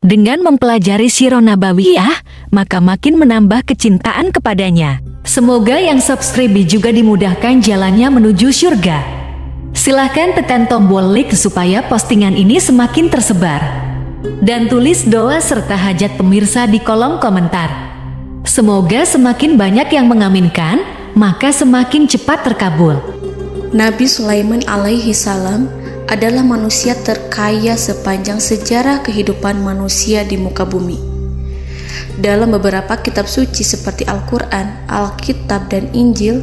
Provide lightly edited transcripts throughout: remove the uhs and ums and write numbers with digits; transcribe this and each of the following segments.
Dengan mempelajari Sirah Nabawiyah, maka makin menambah kecintaan kepadanya. Semoga yang subscribe juga dimudahkan jalannya menuju surga. Silahkan tekan tombol like supaya postingan ini semakin tersebar. Dan tulis doa serta hajat pemirsa di kolom komentar. Semoga semakin banyak yang mengaminkan, maka semakin cepat terkabul. Nabi Sulaiman alaihi salam adalah manusia terkaya sepanjang sejarah kehidupan manusia di muka bumi. Dalam beberapa kitab suci seperti Al-Quran, Alkitab, dan Injil,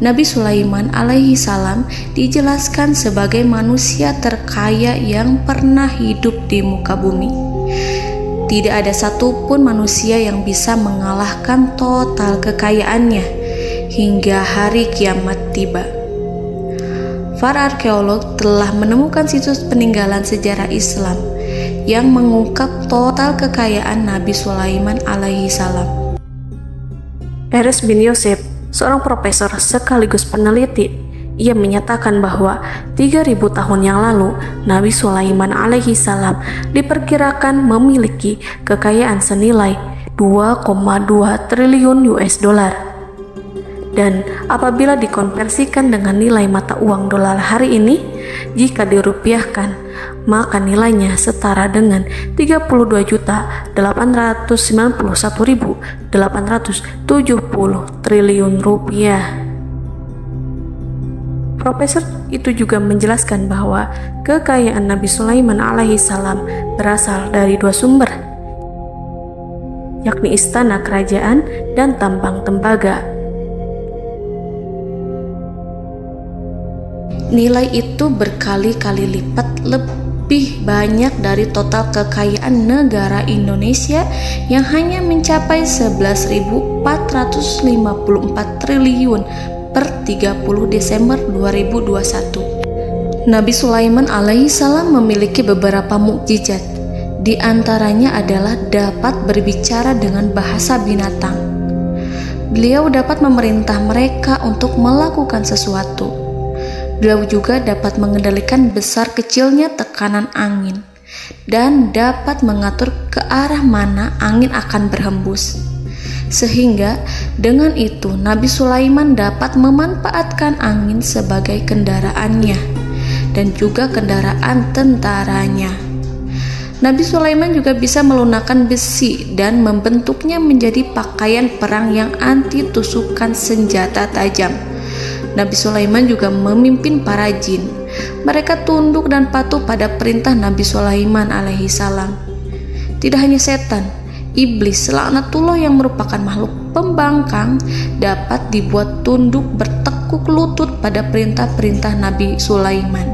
Nabi Sulaiman alaihi salam dijelaskan sebagai manusia terkaya yang pernah hidup di muka bumi. Tidak ada satupun manusia yang bisa mengalahkan total kekayaannya hingga hari kiamat tiba. Para arkeolog telah menemukan situs peninggalan sejarah Islam yang mengungkap total kekayaan Nabi Sulaiman alaihi salam. Erez bin Yosef, seorang profesor sekaligus peneliti, ia menyatakan bahwa 3.000 tahun yang lalu Nabi Sulaiman alaihi salam diperkirakan memiliki kekayaan senilai 2,2 triliun US dollar. Dan apabila dikonversikan dengan nilai mata uang dolar hari ini, jika dirupiahkan, maka nilainya setara dengan 32.891.870 triliun rupiah. Profesor itu juga menjelaskan bahwa kekayaan Nabi Sulaiman alaihi salam berasal dari dua sumber, yakni istana kerajaan dan tambang tembaga. Nilai itu berkali-kali lipat lebih banyak dari total kekayaan negara Indonesia yang hanya mencapai 11.454 triliun per 30 Desember 2021. Nabi Sulaiman alaihi salam memiliki beberapa mukjizat. Di antaranya adalah dapat berbicara dengan bahasa binatang. Beliau dapat memerintah mereka untuk melakukan sesuatu. Beliau juga dapat mengendalikan besar kecilnya tekanan angin dan dapat mengatur ke arah mana angin akan berhembus. Sehingga dengan itu Nabi Sulaiman dapat memanfaatkan angin sebagai kendaraannya dan juga kendaraan tentaranya. Nabi Sulaiman juga bisa melunakkan besi dan membentuknya menjadi pakaian perang yang anti tusukan senjata tajam. Nabi Sulaiman juga memimpin para jin. Mereka tunduk dan patuh pada perintah Nabi Sulaiman alaihi salam. Tidak hanya setan, iblis laknatullah yang merupakan makhluk pembangkang dapat dibuat tunduk bertekuk lutut pada perintah-perintah Nabi Sulaiman.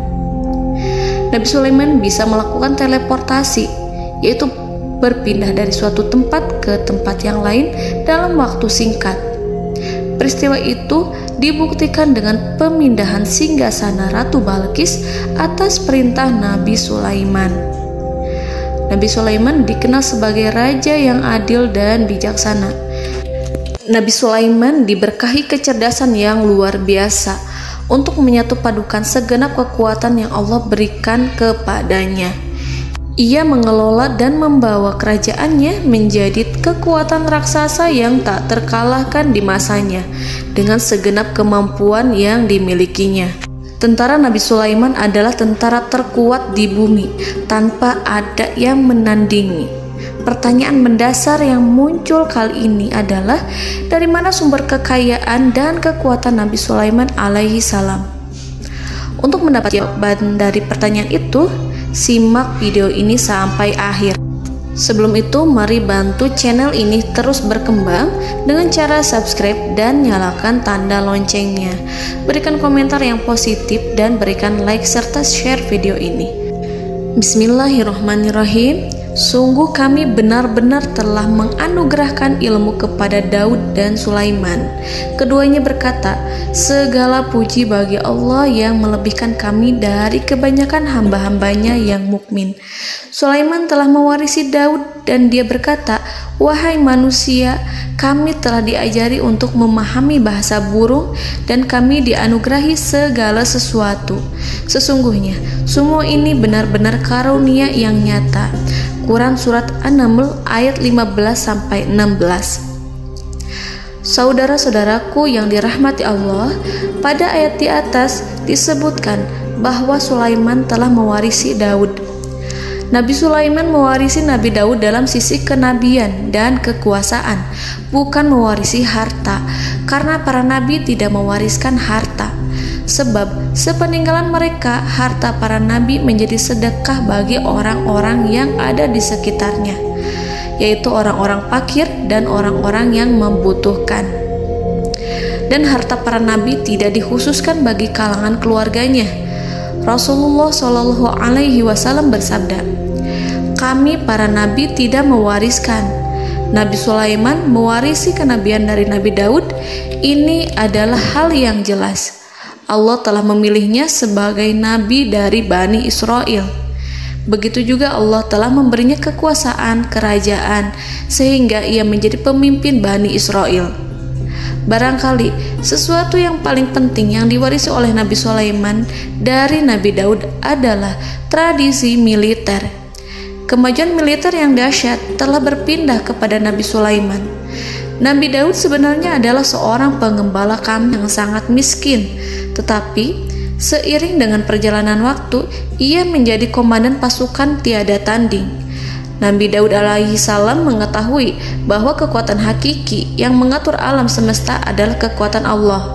Nabi Sulaiman bisa melakukan teleportasi, yaitu berpindah dari suatu tempat ke tempat yang lain dalam waktu singkat. Peristiwa itu dibuktikan dengan pemindahan singgasana Ratu Balqis atas perintah Nabi Sulaiman. Nabi Sulaiman dikenal sebagai raja yang adil dan bijaksana. Nabi Sulaiman diberkahi kecerdasan yang luar biasa untuk menyatu padukan segenap kekuatan yang Allah berikan kepadanya. Ia mengelola dan membawa kerajaannya menjadi kekuatan raksasa yang tak terkalahkan di masanya dengan segenap kemampuan yang dimilikinya. Tentara Nabi Sulaiman adalah tentara terkuat di bumi tanpa ada yang menandingi. Pertanyaan mendasar yang muncul kali ini adalah dari mana sumber kekayaan dan kekuatan Nabi Sulaiman alaihi salam? Untuk mendapat jawaban dari pertanyaan itu, simak video ini sampai akhir. Sebelum itu, mari bantu channel ini terus berkembang dengan cara subscribe dan nyalakan tanda loncengnya. Berikan komentar yang positif dan berikan like serta share video ini. Bismillahirrahmanirrahim. Sungguh kami benar-benar telah menganugerahkan ilmu kepada Daud dan Sulaiman. Keduanya berkata, segala puji bagi Allah yang melebihkan kami dari kebanyakan hamba-hambanya yang mukmin. Sulaiman telah mewarisi Daud dan dia berkata, wahai manusia, kami telah diajari untuk memahami bahasa burung dan kami dianugerahi segala sesuatu. Sesungguhnya semua ini benar-benar karunia yang nyata. Quran Surat An-Naml ayat 15-16. Saudara-saudaraku yang dirahmati Allah, pada ayat di atas disebutkan bahwa Sulaiman telah mewarisi Daud. Nabi Sulaiman mewarisi Nabi Daud dalam sisi kenabian dan kekuasaan, bukan mewarisi harta, karena para nabi tidak mewariskan harta. Sebab sepeninggalan mereka, harta para nabi menjadi sedekah bagi orang-orang yang ada di sekitarnya, yaitu orang-orang fakir dan orang-orang yang membutuhkan. Dan harta para nabi tidak dikhususkan bagi kalangan keluarganya. Rasulullah Shallallahu Alaihi Wasallam bersabda, "Kami para nabi tidak mewariskan." Nabi Sulaiman mewarisi kenabian dari Nabi Daud. Ini adalah hal yang jelas. Allah telah memilihnya sebagai nabi dari Bani Israel. Begitu juga Allah telah memberinya kekuasaan kerajaan sehingga ia menjadi pemimpin Bani Israel. Barangkali sesuatu yang paling penting yang diwarisi oleh Nabi Sulaiman dari Nabi Daud adalah tradisi militer. Kemajuan militer yang dahsyat telah berpindah kepada Nabi Sulaiman. Nabi Daud sebenarnya adalah seorang pengembala kambing yang sangat miskin, tetapi seiring dengan perjalanan waktu, ia menjadi komandan pasukan tiada tanding. Nabi Daud alaihi salam mengetahui bahwa kekuatan hakiki yang mengatur alam semesta adalah kekuatan Allah.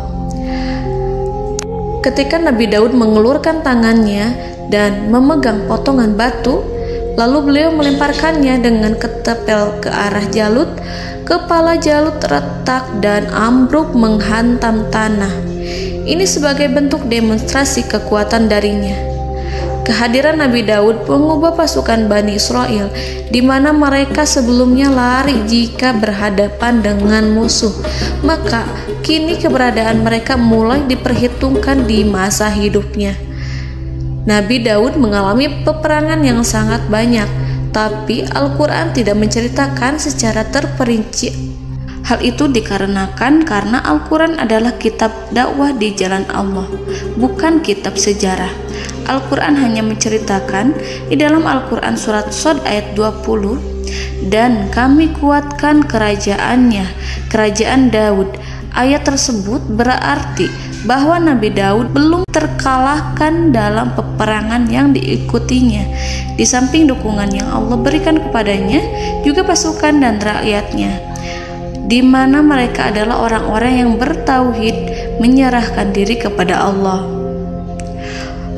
Ketika Nabi Daud mengelurkan tangannya dan memegang potongan batu, lalu beliau melemparkannya dengan ketepel ke arah Jalut, kepala Jalut retak dan ambruk menghantam tanah. Ini sebagai bentuk demonstrasi kekuatan darinya. Kehadiran Nabi Daud mengubah pasukan Bani Israel, di mana mereka sebelumnya lari jika berhadapan dengan musuh. Maka kini keberadaan mereka mulai diperhitungkan di masa hidupnya. Nabi Daud mengalami peperangan yang sangat banyak, tapi Al-Quran tidak menceritakan secara terperinci. Hal itu dikarenakan karena Al-Quran adalah kitab dakwah di jalan Allah, bukan kitab sejarah. Al-Quran hanya menceritakan di dalam Al-Quran surat Shad ayat 20, "Dan kami kuatkan kerajaannya, kerajaan Daud." Ayat tersebut berarti bahwa Nabi Daud belum terkalahkan dalam peperangan yang diikutinya. Di samping dukungan yang Allah berikan kepadanya, juga pasukan dan rakyatnya, di mana mereka adalah orang-orang yang bertauhid, menyerahkan diri kepada Allah.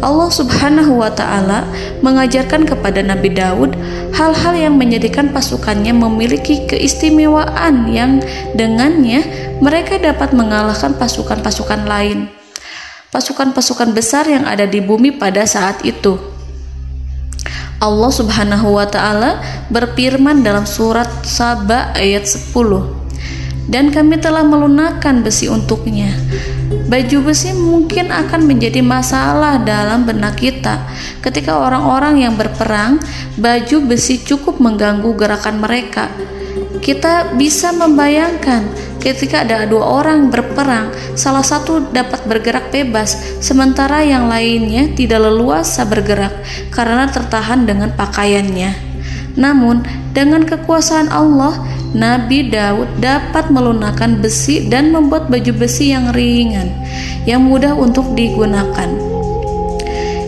Allah Subhanahu wa Ta'ala mengajarkan kepada Nabi Daud hal-hal yang menjadikan pasukannya memiliki keistimewaan yang dengannya mereka dapat mengalahkan pasukan-pasukan lain, pasukan-pasukan besar yang ada di bumi pada saat itu. Allah Subhanahu wa Ta'ala berfirman dalam surat Saba ayat 10, "Dan kami telah melunakkan besi untuknya." Baju besi mungkin akan menjadi masalah dalam benak kita. Ketika orang-orang yang berperang, baju besi cukup mengganggu gerakan mereka. Kita bisa membayangkan ketika ada dua orang berperang, salah satu dapat bergerak bebas, sementara yang lainnya tidak leluasa bergerak karena tertahan dengan pakaiannya. Namun, dengan kekuasaan Allah, Nabi Daud dapat melunakkan besi dan membuat baju besi yang ringan, yang mudah untuk digunakan.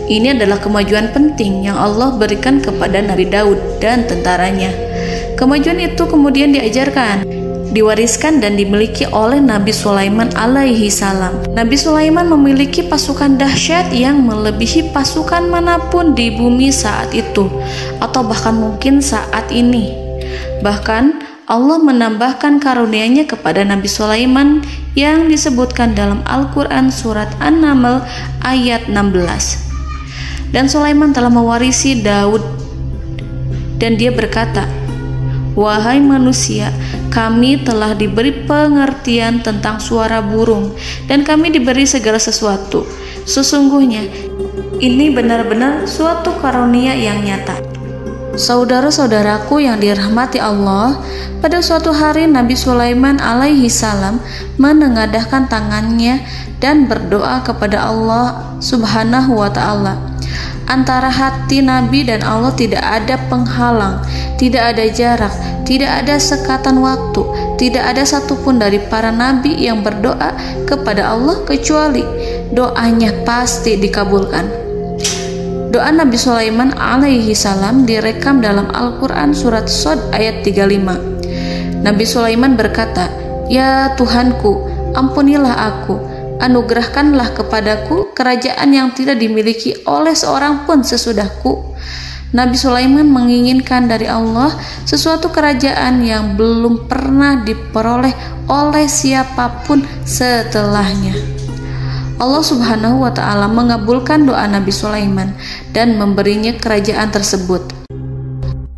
Ini adalah kemajuan penting yang Allah berikan kepada Nabi Daud dan tentaranya. Kemajuan itu kemudian diajarkan, diwariskan dan dimiliki oleh Nabi Sulaiman alaihi salam. Nabi Sulaiman memiliki pasukan dahsyat yang melebihi pasukan manapun di bumi saat itu, atau bahkan mungkin saat ini. Bahkan Allah menambahkan karunia-Nya kepada Nabi Sulaiman yang disebutkan dalam Al-Quran surat An-Naml ayat 16. Dan Sulaiman telah mewarisi Daud, dan dia berkata, "Wahai manusia, kami telah diberi pengertian tentang suara burung, dan kami diberi segala sesuatu. Sesungguhnya ini benar-benar suatu karunia yang nyata." Saudara-saudaraku yang dirahmati Allah, pada suatu hari Nabi Sulaiman alaihi salam menengadahkan tangannya dan berdoa kepada Allah Subhanahu wa ta'ala. Antara hati Nabi dan Allah tidak ada penghalang, tidak ada jarak, tidak ada sekatan waktu, tidak ada satupun dari para nabi yang berdoa kepada Allah kecuali doanya pasti dikabulkan. Doa Nabi Sulaiman alaihi salam direkam dalam Al-Quran surat Shad ayat 35. Nabi Sulaiman berkata, "Ya Tuhanku, ampunilah aku, anugerahkanlah kepadaku kerajaan yang tidak dimiliki oleh seorang pun sesudahku." Nabi Sulaiman menginginkan dari Allah sesuatu kerajaan yang belum pernah diperoleh oleh siapapun setelahnya. Allah Subhanahu wa ta'ala mengabulkan doa Nabi Sulaiman dan memberinya kerajaan tersebut.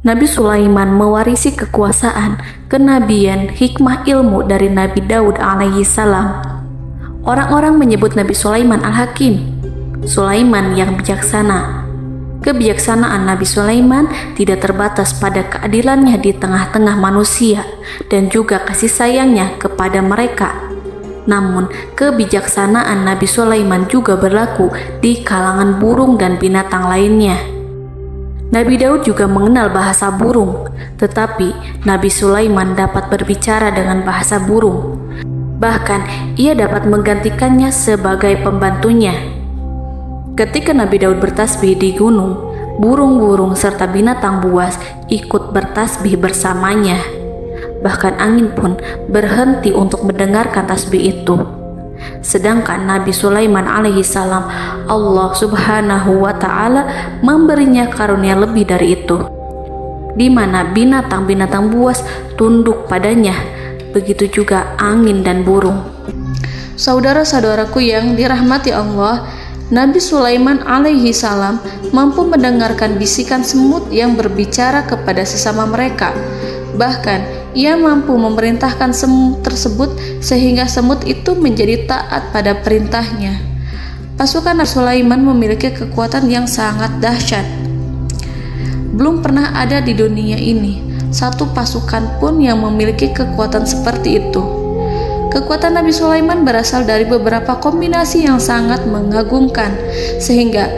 Nabi Sulaiman mewarisi kekuasaan, kenabian, hikmah ilmu dari Nabi Daud alaihi salam. Orang-orang menyebut Nabi Sulaiman Al-Hakim, Sulaiman yang bijaksana. Kebijaksanaan Nabi Sulaiman tidak terbatas pada keadilannya di tengah-tengah manusia dan juga kasih sayangnya kepada mereka. Namun, kebijaksanaan Nabi Sulaiman juga berlaku di kalangan burung dan binatang lainnya. Nabi Daud juga mengenal bahasa burung, tetapi Nabi Sulaiman dapat berbicara dengan bahasa burung. Bahkan, ia dapat menggantikannya sebagai pembantunya. Ketika Nabi Daud bertasbih di gunung, burung-burung serta binatang buas ikut bertasbih bersamanya. Bahkan angin pun berhenti untuk mendengarkan tasbih itu. Sedangkan Nabi Sulaiman alaihi salam, Allah Subhanahu wa ta'ala memberinya karunia lebih dari itu, di mana binatang-binatang buas tunduk padanya, begitu juga angin dan burung. Saudara-saudaraku yang dirahmati Allah, Nabi Sulaiman alaihi salam mampu mendengarkan bisikan semut yang berbicara kepada sesama mereka. Bahkan ia mampu memerintahkan semut tersebut sehingga semut itu menjadi taat pada perintahnya. Pasukan Nabi Sulaiman memiliki kekuatan yang sangat dahsyat. Belum pernah ada di dunia ini satu pasukan pun yang memiliki kekuatan seperti itu. Kekuatan Nabi Sulaiman berasal dari beberapa kombinasi yang sangat mengagumkan, sehingga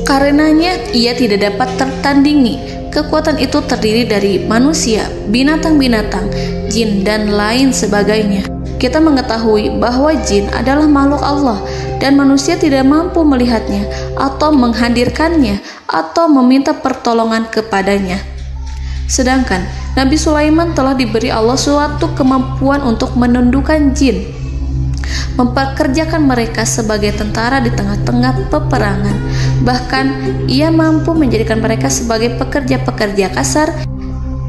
karenanya ia tidak dapat tertandingi. Kekuatan itu terdiri dari manusia, binatang-binatang, jin, dan lain sebagainya. Kita mengetahui bahwa jin adalah makhluk Allah dan manusia tidak mampu melihatnya atau menghadirkannya atau meminta pertolongan kepadanya. Sedangkan Nabi Sulaiman telah diberi Allah suatu kemampuan untuk menundukkan jin, memperkerjakan mereka sebagai tentara di tengah-tengah peperangan. Bahkan ia mampu menjadikan mereka sebagai pekerja-pekerja kasar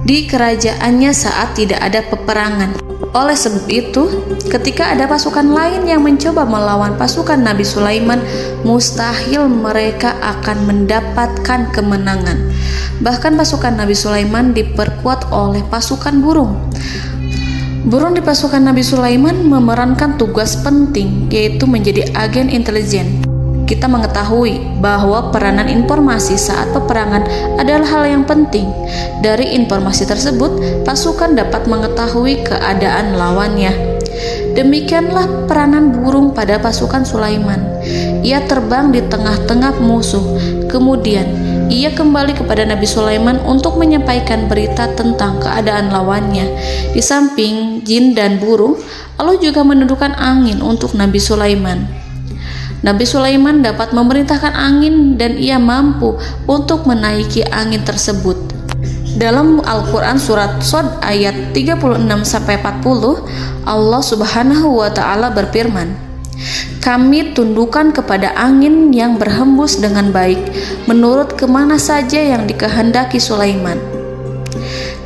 di kerajaannya saat tidak ada peperangan. Oleh sebab itu, ketika ada pasukan lain yang mencoba melawan pasukan Nabi Sulaiman, mustahil mereka akan mendapatkan kemenangan. Bahkan pasukan Nabi Sulaiman diperkuat oleh pasukan burung. Burung di pasukan Nabi Sulaiman memerankan tugas penting, yaitu menjadi agen intelijen. Kita mengetahui bahwa peranan informasi saat peperangan adalah hal yang penting. Dari informasi tersebut, pasukan dapat mengetahui keadaan lawannya. Demikianlah peranan burung pada pasukan Sulaiman. Ia terbang di tengah-tengah musuh. Kemudian, ia kembali kepada Nabi Sulaiman untuk menyampaikan berita tentang keadaan lawannya. Di samping jin dan burung, Allah juga menundukkan angin untuk Nabi Sulaiman. Nabi Sulaiman dapat memerintahkan angin dan ia mampu untuk menaiki angin tersebut. Dalam Al-Quran surat Shad ayat 36-40, Allah Subhanahu wa ta'ala berfirman, "Kami tundukkan kepada angin yang berhembus dengan baik menurut kemana saja yang dikehendaki Sulaiman.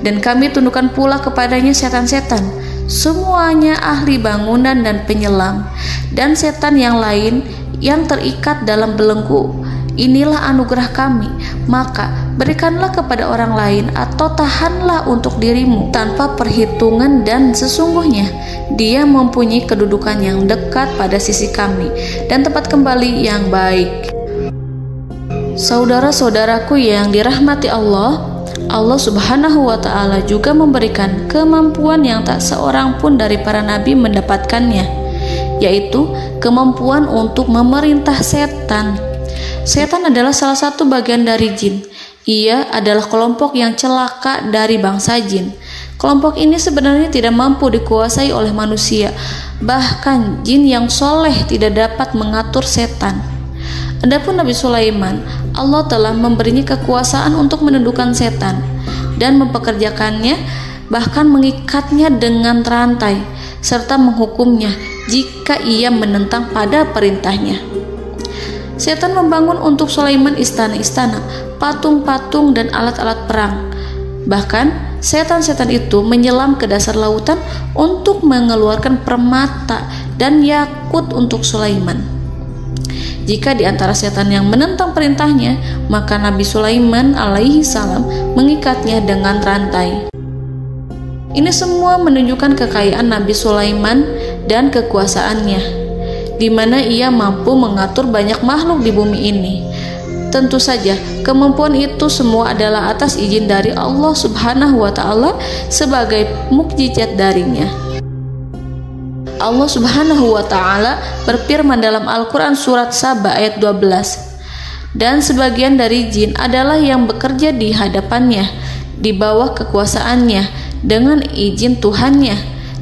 Dan kami tundukkan pula kepadanya setan-setan, semuanya ahli bangunan dan penyelam, dan setan yang lain yang terikat dalam belenggu. Inilah anugerah kami, maka berikanlah kepada orang lain atau tahanlah untuk dirimu tanpa perhitungan, dan sesungguhnya dia mempunyai kedudukan yang dekat pada sisi kami dan tempat kembali yang baik." Saudara-saudaraku yang dirahmati Allah, Allah Subhanahu wa Ta'ala juga memberikan kemampuan yang tak seorang pun dari para nabi mendapatkannya, yaitu kemampuan untuk memerintah setan. Setan adalah salah satu bagian dari jin. Ia adalah kelompok yang celaka dari bangsa jin. Kelompok ini sebenarnya tidak mampu dikuasai oleh manusia. Bahkan jin yang soleh tidak dapat mengatur setan. Adapun Nabi Sulaiman, Allah telah memberinya kekuasaan untuk menundukkan setan dan mempekerjakannya, bahkan mengikatnya dengan rantai serta menghukumnya jika ia menentang pada perintahnya. Setan membangun untuk Sulaiman istana-istana, patung-patung dan alat-alat perang. Bahkan setan-setan itu menyelam ke dasar lautan untuk mengeluarkan permata dan yakut untuk Sulaiman. Jika di antara setan yang menentang perintahnya, maka Nabi Sulaiman alaihi salam mengikatnya dengan rantai. Ini semua menunjukkan kekayaan Nabi Sulaiman dan kekuasaannya, di mana ia mampu mengatur banyak makhluk di bumi ini. Tentu saja, kemampuan itu semua adalah atas izin dari Allah Subhanahu wa Ta'ala sebagai mukjizat darinya. Allah Subhanahu wa Ta'ala berfirman dalam Al-Quran surat Saba ayat 12, dan sebagian dari jin adalah yang bekerja di hadapannya di bawah kekuasaannya dengan izin Tuhannya,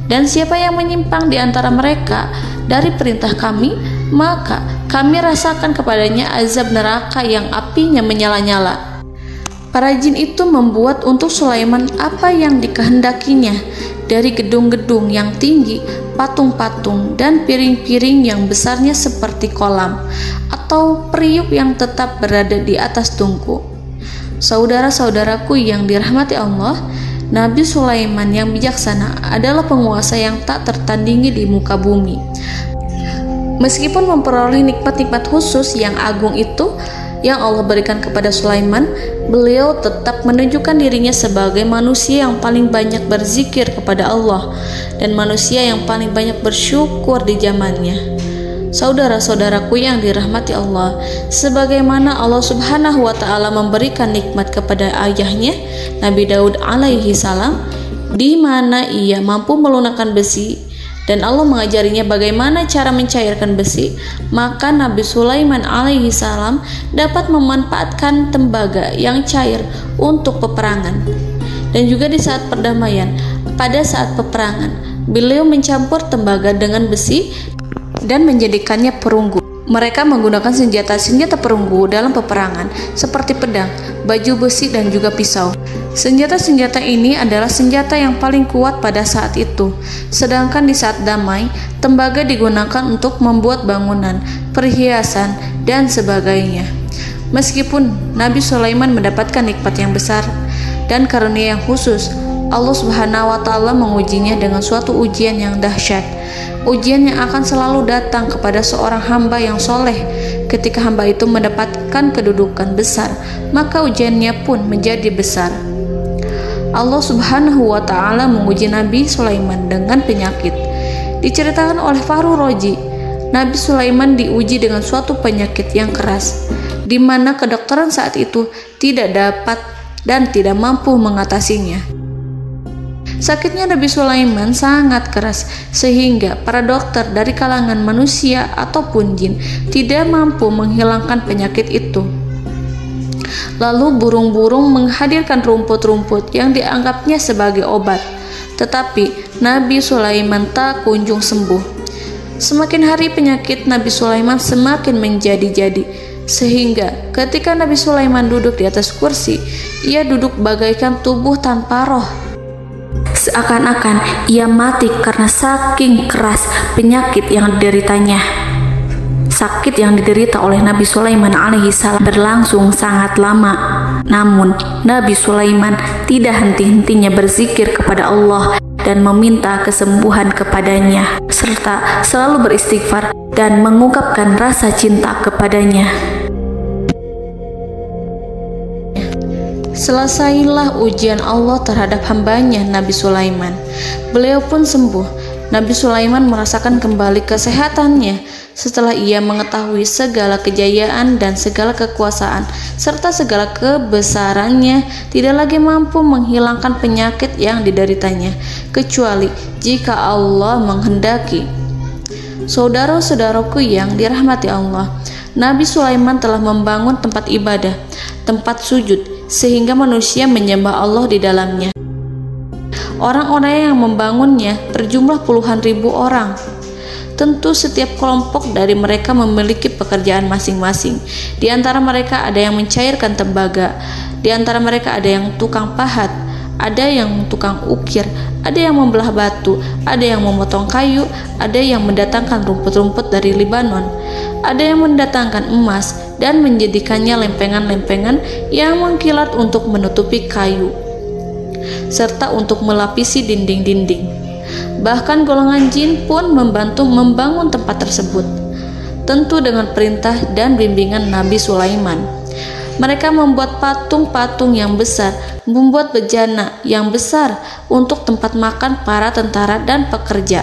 dan siapa yang menyimpang di antara mereka dari perintah kami, maka kami rasakan kepadanya azab neraka yang apinya menyala-nyala. Para jin itu membuat untuk Sulaiman apa yang dikehendakinya, dari gedung-gedung yang tinggi, patung-patung, dan piring-piring yang besarnya seperti kolam, atau periuk yang tetap berada di atas tungku. Saudara-saudaraku yang dirahmati Allah, Nabi Sulaiman yang bijaksana adalah penguasa yang tak tertandingi di muka bumi. Meskipun memperoleh nikmat-nikmat khusus yang agung itu yang Allah berikan kepada Sulaiman, beliau tetap menunjukkan dirinya sebagai manusia yang paling banyak berzikir kepada Allah dan manusia yang paling banyak bersyukur di zamannya. Saudara-saudaraku yang dirahmati Allah, sebagaimana Allah Subhanahu wa Ta'ala memberikan nikmat kepada ayahnya Nabi Daud alaihi salam, di mana ia mampu melunakkan besi, dan Allah mengajarinya bagaimana cara mencairkan besi, maka Nabi Sulaiman alaihi salam dapat memanfaatkan tembaga yang cair untuk peperangan. Dan juga di saat perdamaian, pada saat peperangan, beliau mencampur tembaga dengan besi dan menjadikannya perunggu. Mereka menggunakan senjata-senjata perunggu dalam peperangan seperti pedang, baju besi, dan juga pisau. Senjata-senjata ini adalah senjata yang paling kuat pada saat itu. Sedangkan di saat damai, tembaga digunakan untuk membuat bangunan, perhiasan, dan sebagainya. Meskipun Nabi Sulaiman mendapatkan nikmat yang besar dan karunia yang khusus, Allah Subhanahu wa Ta'ala mengujinya dengan suatu ujian yang dahsyat. Ujian yang akan selalu datang kepada seorang hamba yang soleh. Ketika hamba itu mendapatkan kedudukan besar, maka ujiannya pun menjadi besar. Allah Subhanahu wa Ta'ala menguji Nabi Sulaiman dengan penyakit. Diceritakan oleh Fahru Roji, Nabi Sulaiman diuji dengan suatu penyakit yang keras, di mana kedokteran saat itu tidak dapat dan tidak mampu mengatasinya. Sakitnya Nabi Sulaiman sangat keras sehingga para dokter dari kalangan manusia ataupun jin tidak mampu menghilangkan penyakit itu. Lalu burung-burung menghadirkan rumput-rumput yang dianggapnya sebagai obat, tetapi Nabi Sulaiman tak kunjung sembuh. Semakin hari penyakit Nabi Sulaiman semakin menjadi-jadi, sehingga ketika Nabi Sulaiman duduk di atas kursi, ia duduk bagaikan tubuh tanpa roh. Seakan-akan ia mati karena saking keras penyakit yang dideritanya. Sakit yang diderita oleh Nabi Sulaiman alaihi salam berlangsung sangat lama. Namun Nabi Sulaiman tidak henti-hentinya berzikir kepada Allah dan meminta kesembuhan kepadanya, serta selalu beristighfar dan mengungkapkan rasa cinta kepadanya. Selesailah ujian Allah terhadap hambanya Nabi Sulaiman. Beliau pun sembuh Nabi Sulaiman merasakan kembali kesehatannya setelah ia mengetahui segala kejayaan dan segala kekuasaan serta segala kebesarannya tidak lagi mampu menghilangkan penyakit yang dideritanya kecuali jika Allah menghendaki. Saudara-saudaraku yang dirahmati Allah, Nabi Sulaiman telah membangun tempat ibadah, tempat sujud, sehingga manusia menyembah Allah di dalamnya. Orang-orang yang membangunnya berjumlah puluhan ribu orang. Tentu setiap kelompok dari mereka memiliki pekerjaan masing-masing. Di antara mereka ada yang mencairkan tembaga, di antara mereka ada yang tukang pahat, ada yang tukang ukir, ada yang membelah batu, ada yang memotong kayu, ada yang mendatangkan rumput-rumput dari Libanon, ada yang mendatangkan emas dan menjadikannya lempengan-lempengan yang mengkilat untuk menutupi kayu serta untuk melapisi dinding-dinding. Bahkan golongan jin pun membantu membangun tempat tersebut, tentu dengan perintah dan bimbingan Nabi Sulaiman. Mereka membuat patung-patung yang besar, membuat bejana yang besar untuk tempat makan para tentara dan pekerja,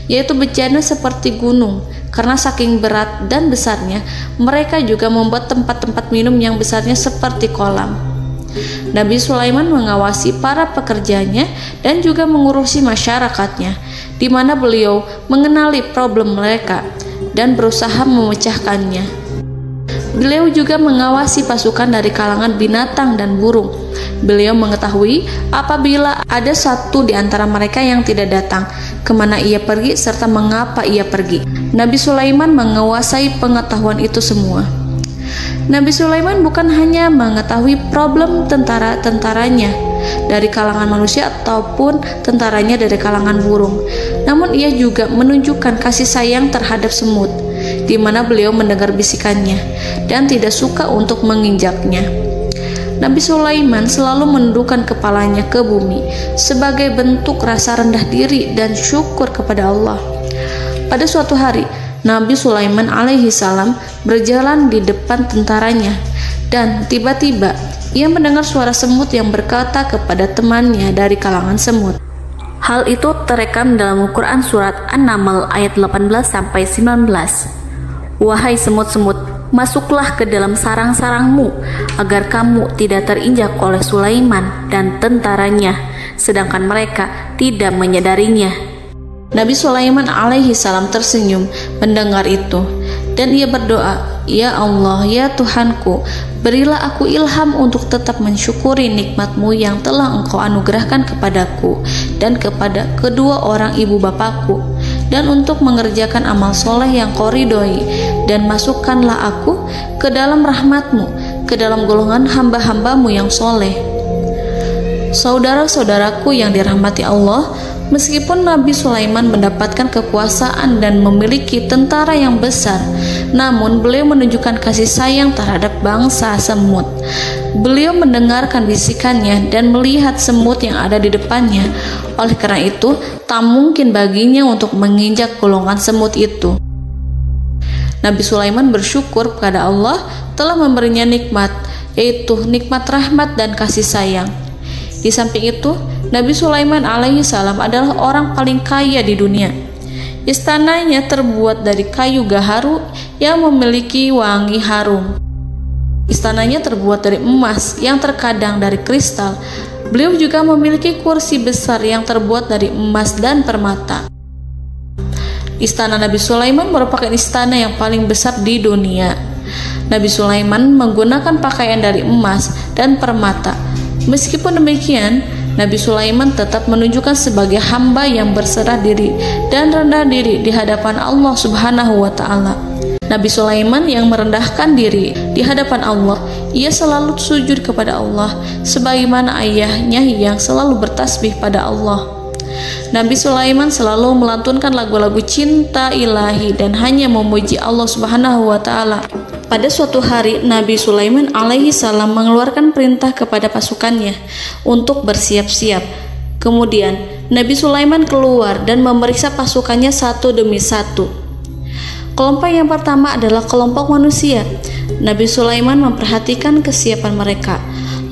yaitu bejana seperti gunung. Karena saking berat dan besarnya, mereka juga membuat tempat-tempat minum yang besarnya seperti kolam. Nabi Sulaiman mengawasi para pekerjanya dan juga mengurusi masyarakatnya, di mana beliau mengenali problem mereka dan berusaha memecahkannya. Beliau juga mengawasi pasukan dari kalangan binatang dan burung. Beliau mengetahui apabila ada satu di antara mereka yang tidak datang, kemana ia pergi serta mengapa ia pergi. Nabi Sulaiman menguasai pengetahuan itu semua. Nabi Sulaiman bukan hanya mengetahui problem tentara-tentaranya dari kalangan manusia ataupun tentaranya dari kalangan burung, namun ia juga menunjukkan kasih sayang terhadap semut, di mana beliau mendengar bisikannya dan tidak suka untuk menginjaknya. Nabi Sulaiman selalu menundukkan kepalanya ke bumi sebagai bentuk rasa rendah diri dan syukur kepada Allah. Pada suatu hari, Nabi Sulaiman alaihi salam berjalan di depan tentaranya dan tiba-tiba ia mendengar suara semut yang berkata kepada temannya dari kalangan semut. Hal itu terekam dalam Al-Quran surat An-Naml ayat 18-19. Wahai semut-semut, masuklah ke dalam sarang-sarangmu agar kamu tidak terinjak oleh Sulaiman dan tentaranya, sedangkan mereka tidak menyadarinya. Nabi Sulaiman alaihi salam tersenyum mendengar itu dan ia berdoa, "Ya Allah, ya Tuhanku, berilah aku ilham untuk tetap mensyukuri nikmat-Mu yang telah Engkau anugerahkan kepadaku dan kepada kedua orang ibu bapakku, dan untuk mengerjakan amal soleh yang Kau ridhoi, dan masukkanlah aku ke dalam rahmat-Mu, ke dalam golongan hamba-hamba-Mu yang soleh." Saudara-saudaraku yang dirahmati Allah, meskipun Nabi Sulaiman mendapatkan kekuasaan dan memiliki tentara yang besar, namun beliau menunjukkan kasih sayang terhadap bangsa semut. Beliau mendengarkan bisikannya dan melihat semut yang ada di depannya. Oleh karena itu, tak mungkin baginya untuk menginjak golongan semut itu. Nabi Sulaiman bersyukur kepada Allah telah memberinya nikmat, yaitu nikmat rahmat dan kasih sayang. Di samping itu, Nabi Sulaiman alaihi salam adalah orang paling kaya di dunia. Istananya terbuat dari kayu gaharu yang memiliki wangi harum. Istananya terbuat dari emas yang terkadang dari kristal. Beliau juga memiliki kursi besar yang terbuat dari emas dan permata. Istana Nabi Sulaiman merupakan istana yang paling besar di dunia. Nabi Sulaiman menggunakan pakaian dari emas dan permata. Meskipun demikian, Nabi Sulaiman tetap menunjukkan sebagai hamba yang berserah diri dan rendah diri di hadapan Allah Subhanahu wa Ta'ala. Nabi Sulaiman yang merendahkan diri di hadapan Allah, ia selalu sujud kepada Allah, sebagaimana ayahnya yang selalu bertasbih pada Allah. Nabi Sulaiman selalu melantunkan lagu-lagu cinta ilahi dan hanya memuji Allah Subhanahu wa Ta'ala. Pada suatu hari, Nabi Sulaiman alaihi salam mengeluarkan perintah kepada pasukannya untuk bersiap-siap. Kemudian, Nabi Sulaiman keluar dan memeriksa pasukannya satu demi satu. Kelompok yang pertama adalah kelompok manusia. Nabi Sulaiman memperhatikan kesiapan mereka.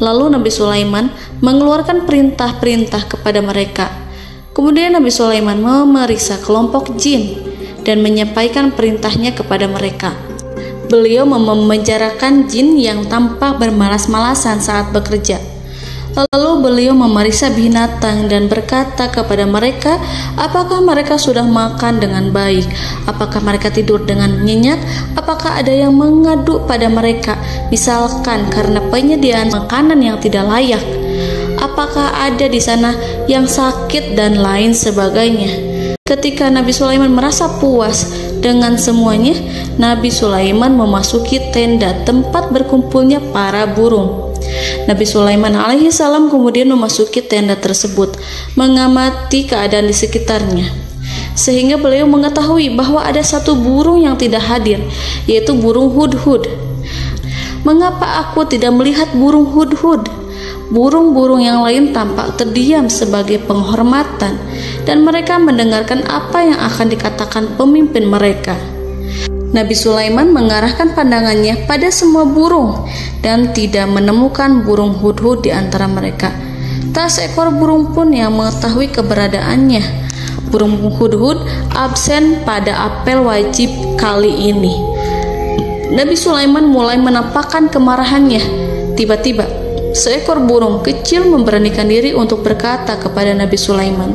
Lalu Nabi Sulaiman mengeluarkan perintah-perintah kepada mereka. Kemudian Nabi Sulaiman memeriksa kelompok jin dan menyampaikan perintahnya kepada mereka. Beliau memenjarakan jin yang tampak bermalas-malasan saat bekerja. Lalu beliau memeriksa binatang dan berkata kepada mereka, apakah mereka sudah makan dengan baik? Apakah mereka tidur dengan nyenyak? Apakah ada yang mengadu pada mereka, misalkan karena penyediaan makanan yang tidak layak? Apakah ada di sana yang sakit dan lain sebagainya? Ketika Nabi Sulaiman merasa puas dengan semuanya, Nabi Sulaiman memasuki tenda tempat berkumpulnya para burung. Nabi Sulaiman alaihi salam kemudian memasuki tenda tersebut, mengamati keadaan di sekitarnya, sehingga beliau mengetahui bahwa ada satu burung yang tidak hadir, yaitu burung hudhud. Mengapa aku tidak melihat burung hudhud? Burung-burung yang lain tampak terdiam sebagai penghormatan, dan mereka mendengarkan apa yang akan dikatakan pemimpin mereka. Nabi Sulaiman mengarahkan pandangannya pada semua burung dan tidak menemukan burung hudhud di antara mereka. Tak seekor burung pun yang mengetahui keberadaannya. Burung hudhud absen pada apel wajib kali ini. Nabi Sulaiman mulai menampakkan kemarahannya. Tiba-tiba, seekor burung kecil memberanikan diri untuk berkata kepada Nabi Sulaiman,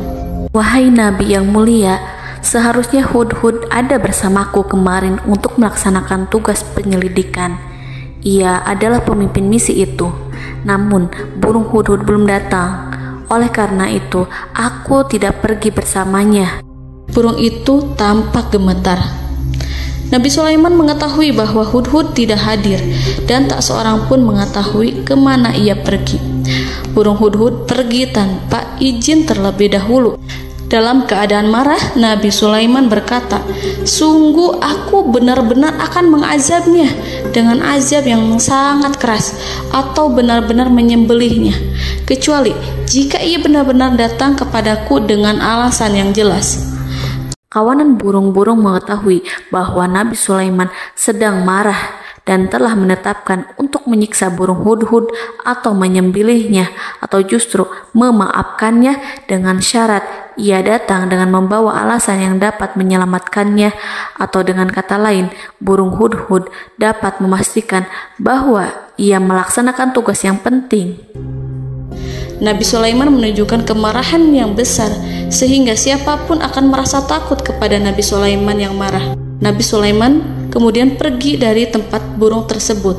"Wahai Nabi yang mulia, seharusnya hudhud ada bersamaku kemarin untuk melaksanakan tugas penyelidikan. Ia adalah pemimpin misi itu. Namun, burung hudhud belum datang. Oleh karena itu, aku tidak pergi bersamanya." Burung itu tampak gemetar. Nabi Sulaiman mengetahui bahwa hudhud tidak hadir dan tak seorang pun mengetahui kemana ia pergi. Burung hudhud pergi tanpa izin terlebih dahulu. Dalam keadaan marah, Nabi Sulaiman berkata, "Sungguh aku benar-benar akan mengazabnya dengan azab yang sangat keras atau benar-benar menyembelihnya, kecuali jika ia benar-benar datang kepadaku dengan alasan yang jelas." Kawanan burung-burung mengetahui bahwa Nabi Sulaiman sedang marah dan telah menetapkan untuk menyiksa burung hudhud atau menyembelihnya atau justru memaafkannya dengan syarat ia datang dengan membawa alasan yang dapat menyelamatkannya, atau dengan kata lain, burung hudhud dapat memastikan bahwa ia melaksanakan tugas yang penting. Nabi Sulaiman menunjukkan kemarahan yang besar sehingga siapapun akan merasa takut kepada Nabi Sulaiman yang marah. Nabi Sulaiman kemudian pergi dari tempat burung tersebut.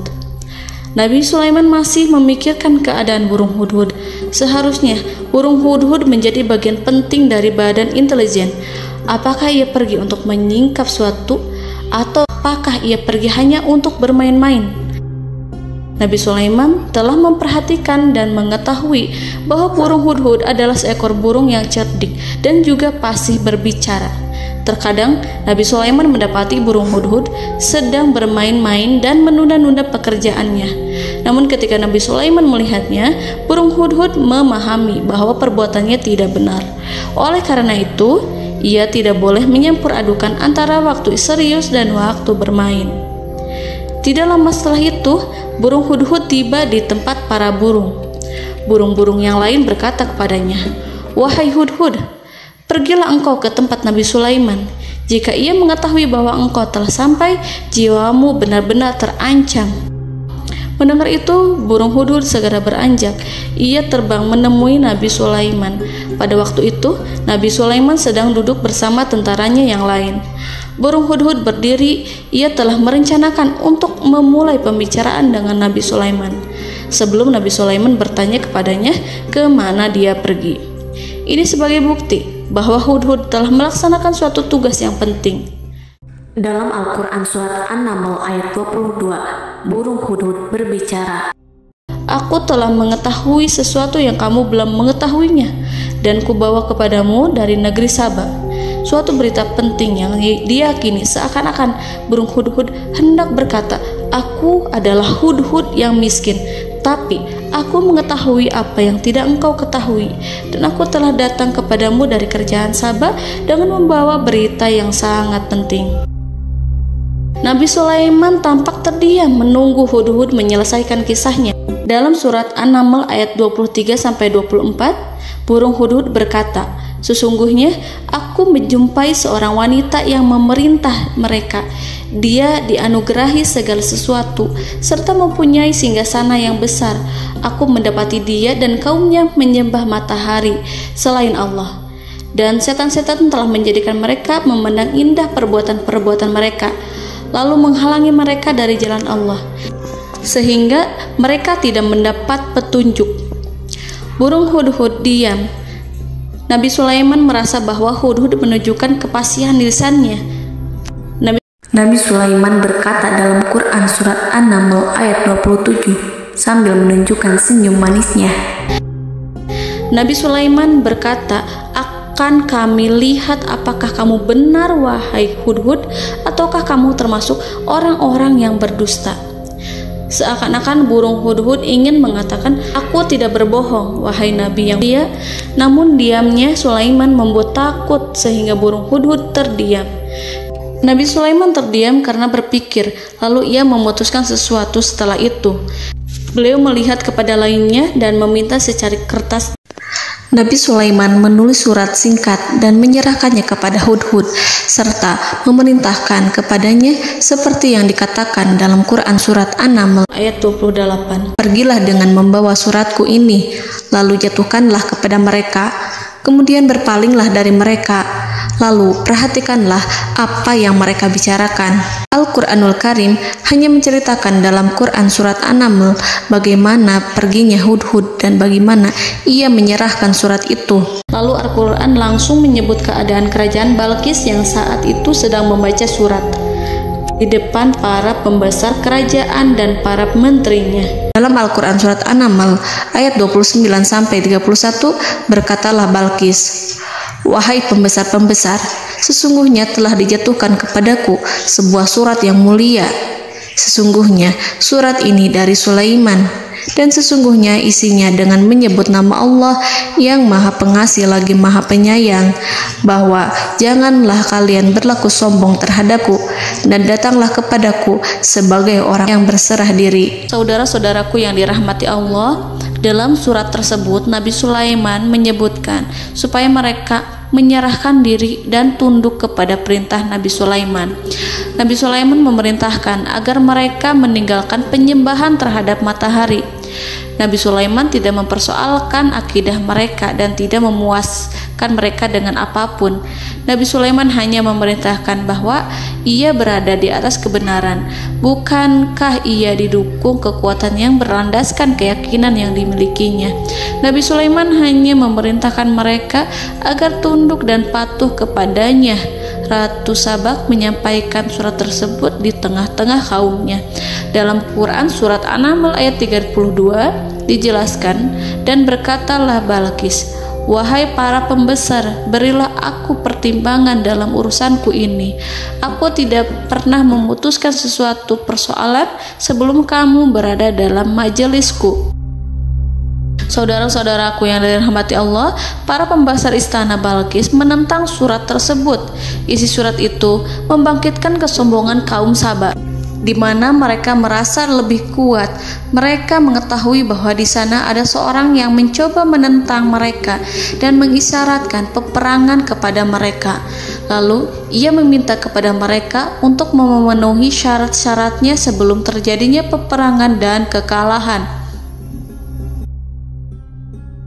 Nabi Sulaiman masih memikirkan keadaan burung hudhud. Seharusnya burung hudhud menjadi bagian penting dari badan intelijen. Apakah ia pergi untuk menyingkap suatu, atau apakah ia pergi hanya untuk bermain-main? Nabi Sulaiman telah memperhatikan dan mengetahui bahwa burung hudhud adalah seekor burung yang cerdik dan juga fasih berbicara. Terkadang Nabi Sulaiman mendapati burung hudhud sedang bermain-main dan menunda-nunda pekerjaannya. Namun ketika Nabi Sulaiman melihatnya, burung hudhud memahami bahwa perbuatannya tidak benar. Oleh karena itu, ia tidak boleh menyampur adukan antara waktu serius dan waktu bermain. Tidak lama setelah itu, burung hudhud tiba di tempat para burung. Burung-burung yang lain berkata kepadanya, "Wahai hudhud, pergilah engkau ke tempat Nabi Sulaiman. Jika ia mengetahui bahwa engkau telah sampai, jiwamu benar-benar terancam." Mendengar itu, burung hudhud segera beranjak. Ia terbang menemui Nabi Sulaiman. Pada waktu itu, Nabi Sulaiman sedang duduk bersama tentaranya yang lain. Burung hudhud berdiri. Ia telah merencanakan untuk memulai pembicaraan dengan Nabi Sulaiman sebelum Nabi Sulaiman bertanya kepadanya kemana dia pergi. Ini sebagai bukti bahwa hudhud telah melaksanakan suatu tugas yang penting. Dalam Al-Quran Surat An-Naml ayat 22, burung hudhud berbicara, "Aku telah mengetahui sesuatu yang kamu belum mengetahuinya, dan kubawa kepadamu dari negeri Saba suatu berita penting yang diyakini seakan-akan burung hudhud hendak berkata, 'Aku adalah hudhud yang miskin, tapi aku mengetahui apa yang tidak engkau ketahui, dan aku telah datang kepadamu dari kerajaan Saba dengan membawa berita yang sangat penting.'" Nabi Sulaiman tampak terdiam menunggu hudhud menyelesaikan kisahnya. Dalam surat An-Naml ayat 23-24, burung hudhud berkata, Sesungguhnya aku menjumpai seorang wanita yang memerintah mereka. Dia dianugerahi segala sesuatu serta mempunyai singgasana yang besar. Aku mendapati dia dan kaumnya menyembah matahari selain Allah. Dan setan-setan telah menjadikan mereka memandang indah perbuatan-perbuatan mereka, lalu menghalangi mereka dari jalan Allah, sehingga mereka tidak mendapat petunjuk. Burung hudhud diam. Nabi Sulaiman merasa bahwa hudhud menunjukkan kepasihan lisannya. Nabi Sulaiman berkata dalam Quran surat An-Naml ayat 27 sambil menunjukkan senyum manisnya. Nabi Sulaiman berkata, "Akan kami lihat apakah kamu benar wahai hudhud, ataukah kamu termasuk orang-orang yang berdusta." Seakan-akan burung hudhud ingin mengatakan, "Aku tidak berbohong, wahai Nabi yang mulia." Namun diamnya Sulaiman membuat takut sehingga burung hudhud terdiam. Nabi Sulaiman terdiam karena berpikir, lalu ia memutuskan sesuatu setelah itu. Beliau melihat kepada lainnya dan meminta secari kertas. Nabi Sulaiman menulis surat singkat dan menyerahkannya kepada hudhud serta memerintahkan kepadanya seperti yang dikatakan dalam Quran surat An-Naml ayat 28. "Pergilah dengan membawa suratku ini, lalu jatuhkanlah kepada mereka, kemudian berpalinglah dari mereka, lalu perhatikanlah apa yang mereka bicarakan." Al-Quranul Karim hanya menceritakan dalam Quran surat An-Naml bagaimana perginya hudhud dan bagaimana ia menyerahkan surat itu. Lalu Al-Quran langsung menyebut keadaan kerajaan Balqis yang saat itu sedang membaca surat di depan para pembesar kerajaan dan para menterinya. Dalam Al-Quran surat An-Naml ayat 29-31 berkatalah Balqis, "Wahai pembesar-pembesar, sesungguhnya telah dijatuhkan kepadaku sebuah surat yang mulia. Sesungguhnya surat ini dari Sulaiman, dan sesungguhnya isinya dengan menyebut nama Allah yang Maha Pengasih lagi Maha Penyayang, bahwa janganlah kalian berlaku sombong terhadapku, dan datanglah kepadaku sebagai orang yang berserah diri." Saudara-saudaraku yang dirahmati Allah, dalam surat tersebut Nabi Sulaiman menyebutkan supaya mereka menyerahkan diri dan tunduk kepada perintah Nabi Sulaiman. Nabi Sulaiman memerintahkan agar mereka meninggalkan penyembahan terhadap matahari. Nabi Sulaiman tidak mempersoalkan akidah mereka dan tidak memuaskan mereka dengan apapun. Nabi Sulaiman hanya memerintahkan bahwa ia berada di atas kebenaran. Bukankah ia didukung kekuatan yang berlandaskan keyakinan yang dimilikinya? Nabi Sulaiman hanya memerintahkan mereka agar tunduk dan patuh kepadanya. Ratu Sabak menyampaikan surat tersebut di tengah-tengah kaumnya. Dalam Quran surat An-Naml ayat 32 dijelaskan, "Dan berkatalah Balqis, wahai para pembesar, berilah aku pertimbangan dalam urusanku ini. Aku tidak pernah memutuskan sesuatu persoalan sebelum kamu berada dalam majelisku." Saudara-saudaraku yang dirahmati Allah, para pembesar istana Balqis menentang surat tersebut. Isi surat itu membangkitkan kesombongan kaum Sabak, di mana mereka merasa lebih kuat. Mereka mengetahui bahwa di sana ada seorang yang mencoba menentang mereka dan mengisyaratkan peperangan kepada mereka. Lalu ia meminta kepada mereka untuk memenuhi syarat-syaratnya sebelum terjadinya peperangan dan kekalahan.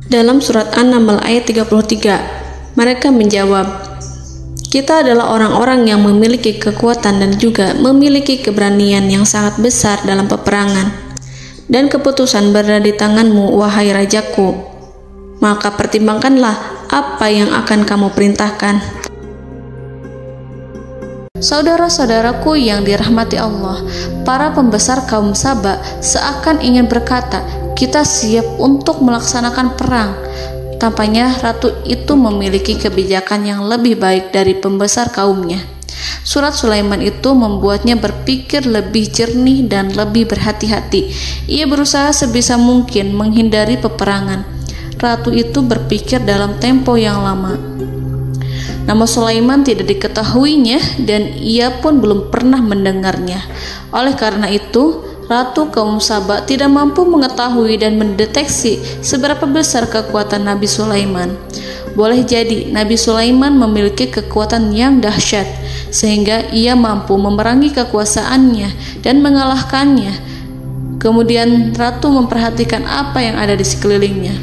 Dalam surat An-Naml ayat 33, mereka menjawab, "Kita adalah orang-orang yang memiliki kekuatan dan juga memiliki keberanian yang sangat besar dalam peperangan. Dan keputusan berada di tanganmu, wahai rajaku. Maka pertimbangkanlah apa yang akan kamu perintahkan." Saudara-saudaraku yang dirahmati Allah, para pembesar kaum Sabak seakan ingin berkata, "Kita siap untuk melaksanakan perang." Tampaknya ratu itu memiliki kebijakan yang lebih baik dari pembesar kaumnya. Surat Sulaiman itu membuatnya berpikir lebih jernih dan lebih berhati-hati. Ia berusaha sebisa mungkin menghindari peperangan. Ratu itu berpikir dalam tempo yang lama. Nama Sulaiman tidak diketahuinya dan ia pun belum pernah mendengarnya. Oleh karena itu, Ratu kaum Sabak tidak mampu mengetahui dan mendeteksi seberapa besar kekuatan Nabi Sulaiman. boleh jadi Nabi Sulaiman memiliki kekuatan yang dahsyat sehingga ia mampu memerangi kekuasaannya dan mengalahkannya. Kemudian ratu memperhatikan apa yang ada di sekelilingnya.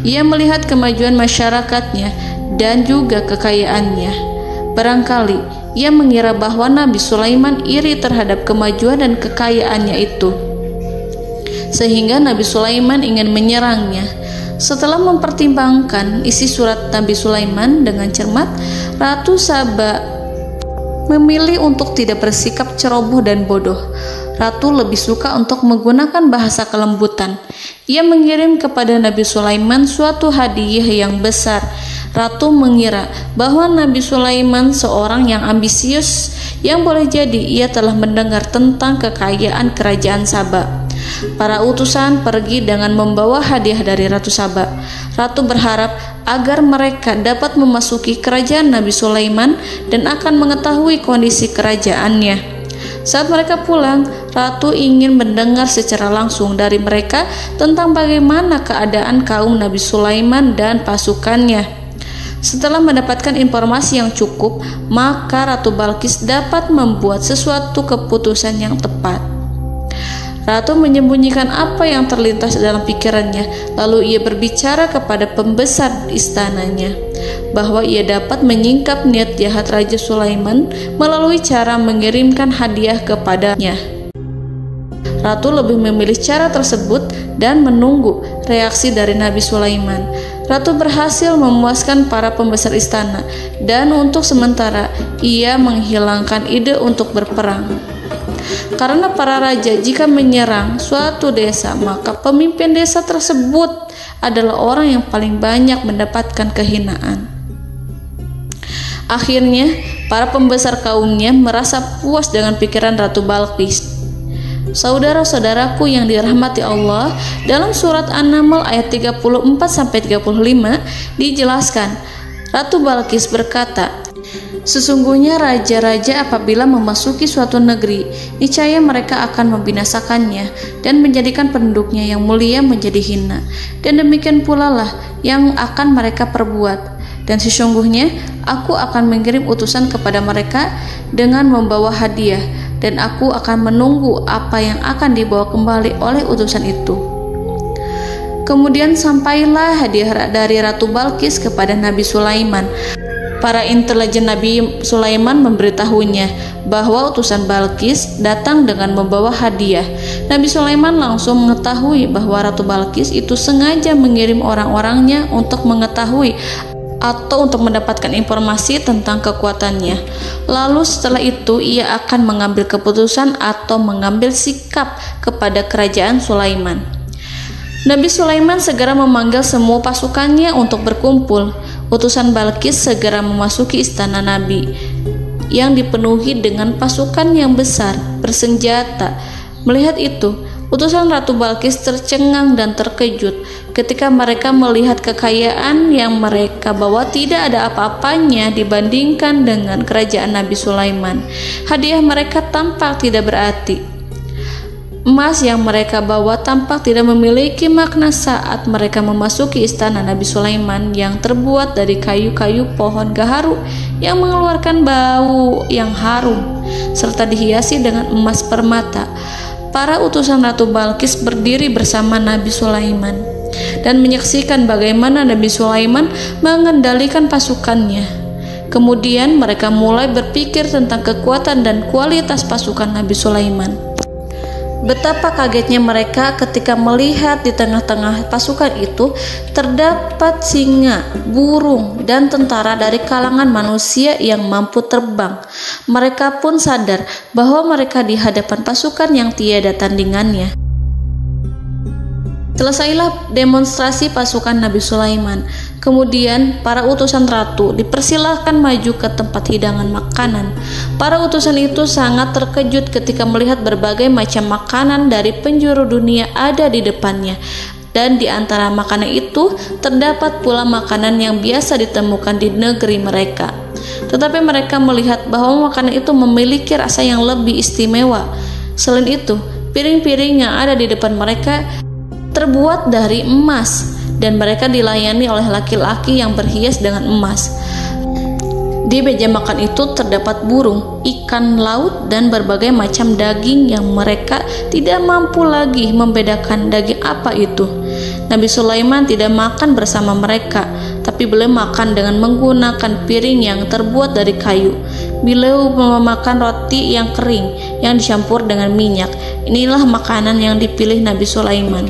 Ia melihat kemajuan masyarakatnya dan juga kekayaannya. Barangkali ia mengira bahwa Nabi Sulaiman iri terhadap kemajuan dan kekayaannya itu, sehingga Nabi Sulaiman ingin menyerangnya. Setelah mempertimbangkan isi surat Nabi Sulaiman dengan cermat, Ratu Saba memilih untuk tidak bersikap ceroboh dan bodoh. Ratu lebih suka untuk menggunakan bahasa kelembutan. Ia mengirim kepada Nabi Sulaiman suatu hadiah yang besar. Ratu mengira bahwa Nabi Sulaiman seorang yang ambisius, yang boleh jadi ia telah mendengar tentang kekayaan kerajaan Saba. Para utusan pergi dengan membawa hadiah dari Ratu Saba. Ratu berharap agar mereka dapat memasuki kerajaan Nabi Sulaiman dan akan mengetahui kondisi kerajaannya. Saat mereka pulang, Ratu ingin mendengar secara langsung dari mereka tentang bagaimana keadaan kaum Nabi Sulaiman dan pasukannya. Setelah mendapatkan informasi yang cukup, maka Ratu Balqis dapat membuat sesuatu keputusan yang tepat. Ratu menyembunyikan apa yang terlintas dalam pikirannya, lalu ia berbicara kepada pembesar istananya bahwa ia dapat menyingkap niat jahat Raja Sulaiman melalui cara mengirimkan hadiah kepadanya. Ratu lebih memilih cara tersebut dan menunggu reaksi dari Nabi Sulaiman. Ratu berhasil memuaskan para pembesar istana, dan untuk sementara ia menghilangkan ide untuk berperang. Karena para raja jika menyerang suatu desa, maka pemimpin desa tersebut adalah orang yang paling banyak mendapatkan kehinaan. Akhirnya, para pembesar kaumnya merasa puas dengan pikiran Ratu Balqis. Saudara-saudaraku yang dirahmati Allah, dalam surat An-Naml ayat 34-35 dijelaskan, Ratu Balqis berkata, "Sesungguhnya raja-raja apabila memasuki suatu negeri, niscaya mereka akan membinasakannya dan menjadikan penduduknya yang mulia menjadi hina. Dan demikian pula lah yang akan mereka perbuat. Dan sesungguhnya aku akan mengirim utusan kepada mereka dengan membawa hadiah, dan aku akan menunggu apa yang akan dibawa kembali oleh utusan itu." Kemudian sampailah hadiah dari Ratu Balqis kepada Nabi Sulaiman. Para intelijen Nabi Sulaiman memberitahunya bahwa utusan Balqis datang dengan membawa hadiah. Nabi Sulaiman langsung mengetahui bahwa Ratu Balqis itu sengaja mengirim orang-orangnya untuk mengetahui atau untuk mendapatkan informasi tentang kekuatannya. Lalu setelah itu ia akan mengambil keputusan atau mengambil sikap kepada kerajaan Sulaiman. Nabi Sulaiman segera memanggil semua pasukannya untuk berkumpul. Utusan Balqis segera memasuki istana Nabi yang dipenuhi dengan pasukan yang besar bersenjata. Melihat itu, utusan Ratu Balqis tercengang dan terkejut ketika mereka melihat kekayaan yang mereka bawa tidak ada apa-apanya dibandingkan dengan kerajaan Nabi Sulaiman. Hadiah mereka tampak tidak berarti. Emas yang mereka bawa tampak tidak memiliki makna saat mereka memasuki istana Nabi Sulaiman yang terbuat dari kayu-kayu pohon gaharu yang mengeluarkan bau yang harum serta dihiasi dengan emas permata. Para utusan Ratu Balqis berdiri bersama Nabi Sulaiman dan menyaksikan bagaimana Nabi Sulaiman mengendalikan pasukannya. Kemudian mereka mulai berpikir tentang kekuatan dan kualitas pasukan Nabi Sulaiman. Betapa kagetnya mereka ketika melihat di tengah-tengah pasukan itu terdapat singa, burung, dan tentara dari kalangan manusia yang mampu terbang. Mereka pun sadar bahwa mereka di hadapan pasukan yang tiada tandingannya. Selesailah demonstrasi pasukan Nabi Sulaiman. Kemudian para utusan ratu dipersilahkan maju ke tempat hidangan makanan. Para utusan itu sangat terkejut ketika melihat berbagai macam makanan dari penjuru dunia ada di depannya. Dan di antara makanan itu terdapat pula makanan yang biasa ditemukan di negeri mereka. Tetapi mereka melihat bahwa makanan itu memiliki rasa yang lebih istimewa. Selain itu, piring-piring yang ada di depan mereka terbuat dari emas dan mereka dilayani oleh laki-laki yang berhias dengan emas. Di meja makan itu terdapat burung, ikan laut, dan berbagai macam daging yang mereka tidak mampu lagi membedakan daging apa itu. Nabi Sulaiman tidak makan bersama mereka, tapi beliau makan dengan menggunakan piring yang terbuat dari kayu. Beliau memakan roti yang kering yang dicampur dengan minyak. Inilah makanan yang dipilih Nabi Sulaiman.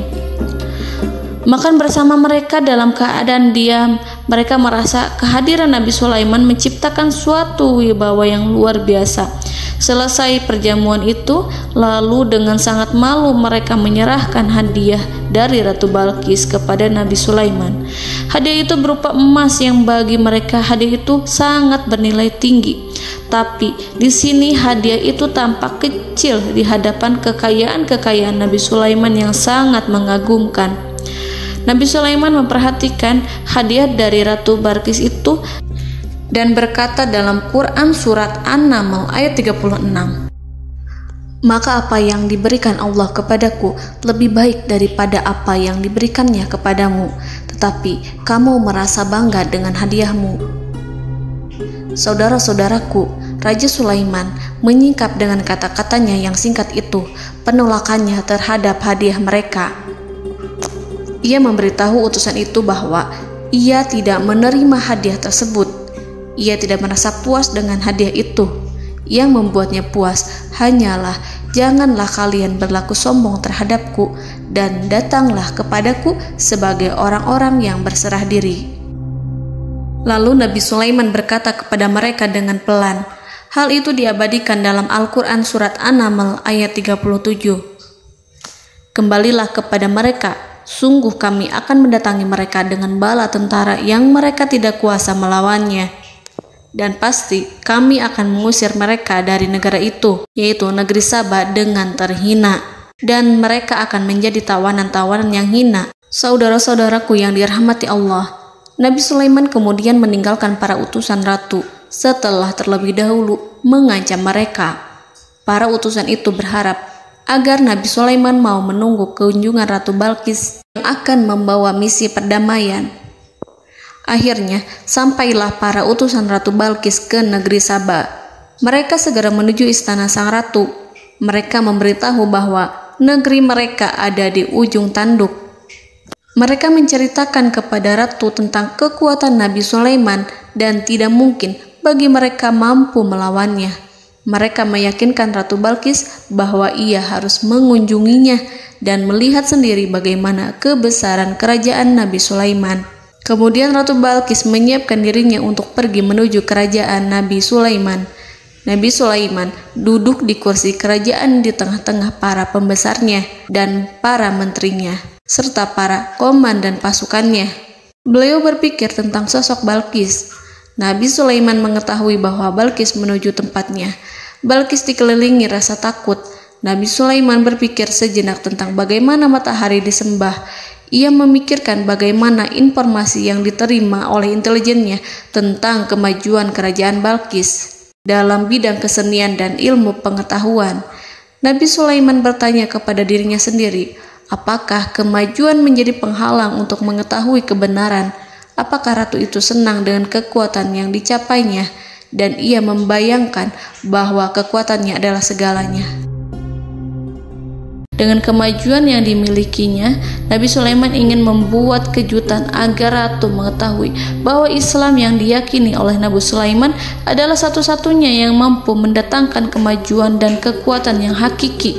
Makan bersama mereka dalam keadaan diam, mereka merasa kehadiran Nabi Sulaiman menciptakan suatu wibawa yang luar biasa. Selesai perjamuan itu, lalu dengan sangat malu mereka menyerahkan hadiah dari Ratu Balqis kepada Nabi Sulaiman. Hadiah itu berupa emas yang bagi mereka hadiah itu sangat bernilai tinggi. Tapi di sini hadiah itu tampak kecil di hadapan kekayaan Nabi Sulaiman yang sangat mengagumkan. Nabi Sulaiman memperhatikan hadiah dari Ratu Balqis itu dan berkata dalam Quran surat An-Naml ayat 36, "Maka apa yang diberikan Allah kepadaku lebih baik daripada apa yang diberikannya kepadamu, tetapi kamu merasa bangga dengan hadiahmu." Saudara-saudaraku, Raja Sulaiman menyingkap dengan kata-katanya yang singkat itu penolakannya terhadap hadiah mereka. Ia memberitahu utusan itu bahwa ia tidak menerima hadiah tersebut. Ia tidak merasa puas dengan hadiah itu. Yang membuatnya puas hanyalah, janganlah kalian berlaku sombong terhadapku dan datanglah kepadaku sebagai orang-orang yang berserah diri. Lalu Nabi Sulaiman berkata kepada mereka dengan pelan. Hal itu diabadikan dalam Al-Quran surat An-Naml ayat 37. "Kembalilah kepada mereka, sungguh kami akan mendatangi mereka dengan bala tentara yang mereka tidak kuasa melawannya. Dan pasti kami akan mengusir mereka dari negara itu, yaitu negeri Saba, dengan terhina. Dan mereka akan menjadi tawanan-tawanan yang hina." Saudara-saudaraku yang dirahmati Allah, Nabi Sulaiman kemudian meninggalkan para utusan ratu setelah terlebih dahulu mengancam mereka. Para utusan itu berharap agar Nabi Sulaiman mau menunggu kunjungan Ratu Balqis yang akan membawa misi perdamaian. Akhirnya, sampailah para utusan Ratu Balqis ke negeri Saba. Mereka segera menuju istana sang ratu. Mereka memberitahu bahwa negeri mereka ada di ujung tanduk. Mereka menceritakan kepada ratu tentang kekuatan Nabi Sulaiman dan tidak mungkin bagi mereka mampu melawannya. Mereka meyakinkan Ratu Balqis bahwa ia harus mengunjunginya dan melihat sendiri bagaimana kebesaran kerajaan Nabi Sulaiman. Kemudian Ratu Balqis menyiapkan dirinya untuk pergi menuju kerajaan Nabi Sulaiman. Nabi Sulaiman duduk di kursi kerajaan di tengah-tengah para pembesarnya dan para menterinya, serta para komandan pasukannya. Beliau berpikir tentang sosok Balqis. Nabi Sulaiman mengetahui bahwa Balqis menuju tempatnya. Balqis dikelilingi rasa takut. Nabi Sulaiman berpikir sejenak tentang bagaimana matahari disembah. Ia memikirkan bagaimana informasi yang diterima oleh intelijennya tentang kemajuan kerajaan Balqis dalam bidang kesenian dan ilmu pengetahuan. Nabi Sulaiman bertanya kepada dirinya sendiri, apakah kemajuan menjadi penghalang untuk mengetahui kebenaran? Apakah ratu itu senang dengan kekuatan yang dicapainya? Dan ia membayangkan bahwa kekuatannya adalah segalanya. Dengan kemajuan yang dimilikinya, Nabi Sulaiman ingin membuat kejutan agar ratu mengetahui bahwa Islam yang diyakini oleh Nabi Sulaiman adalah satu-satunya yang mampu mendatangkan kemajuan dan kekuatan yang hakiki,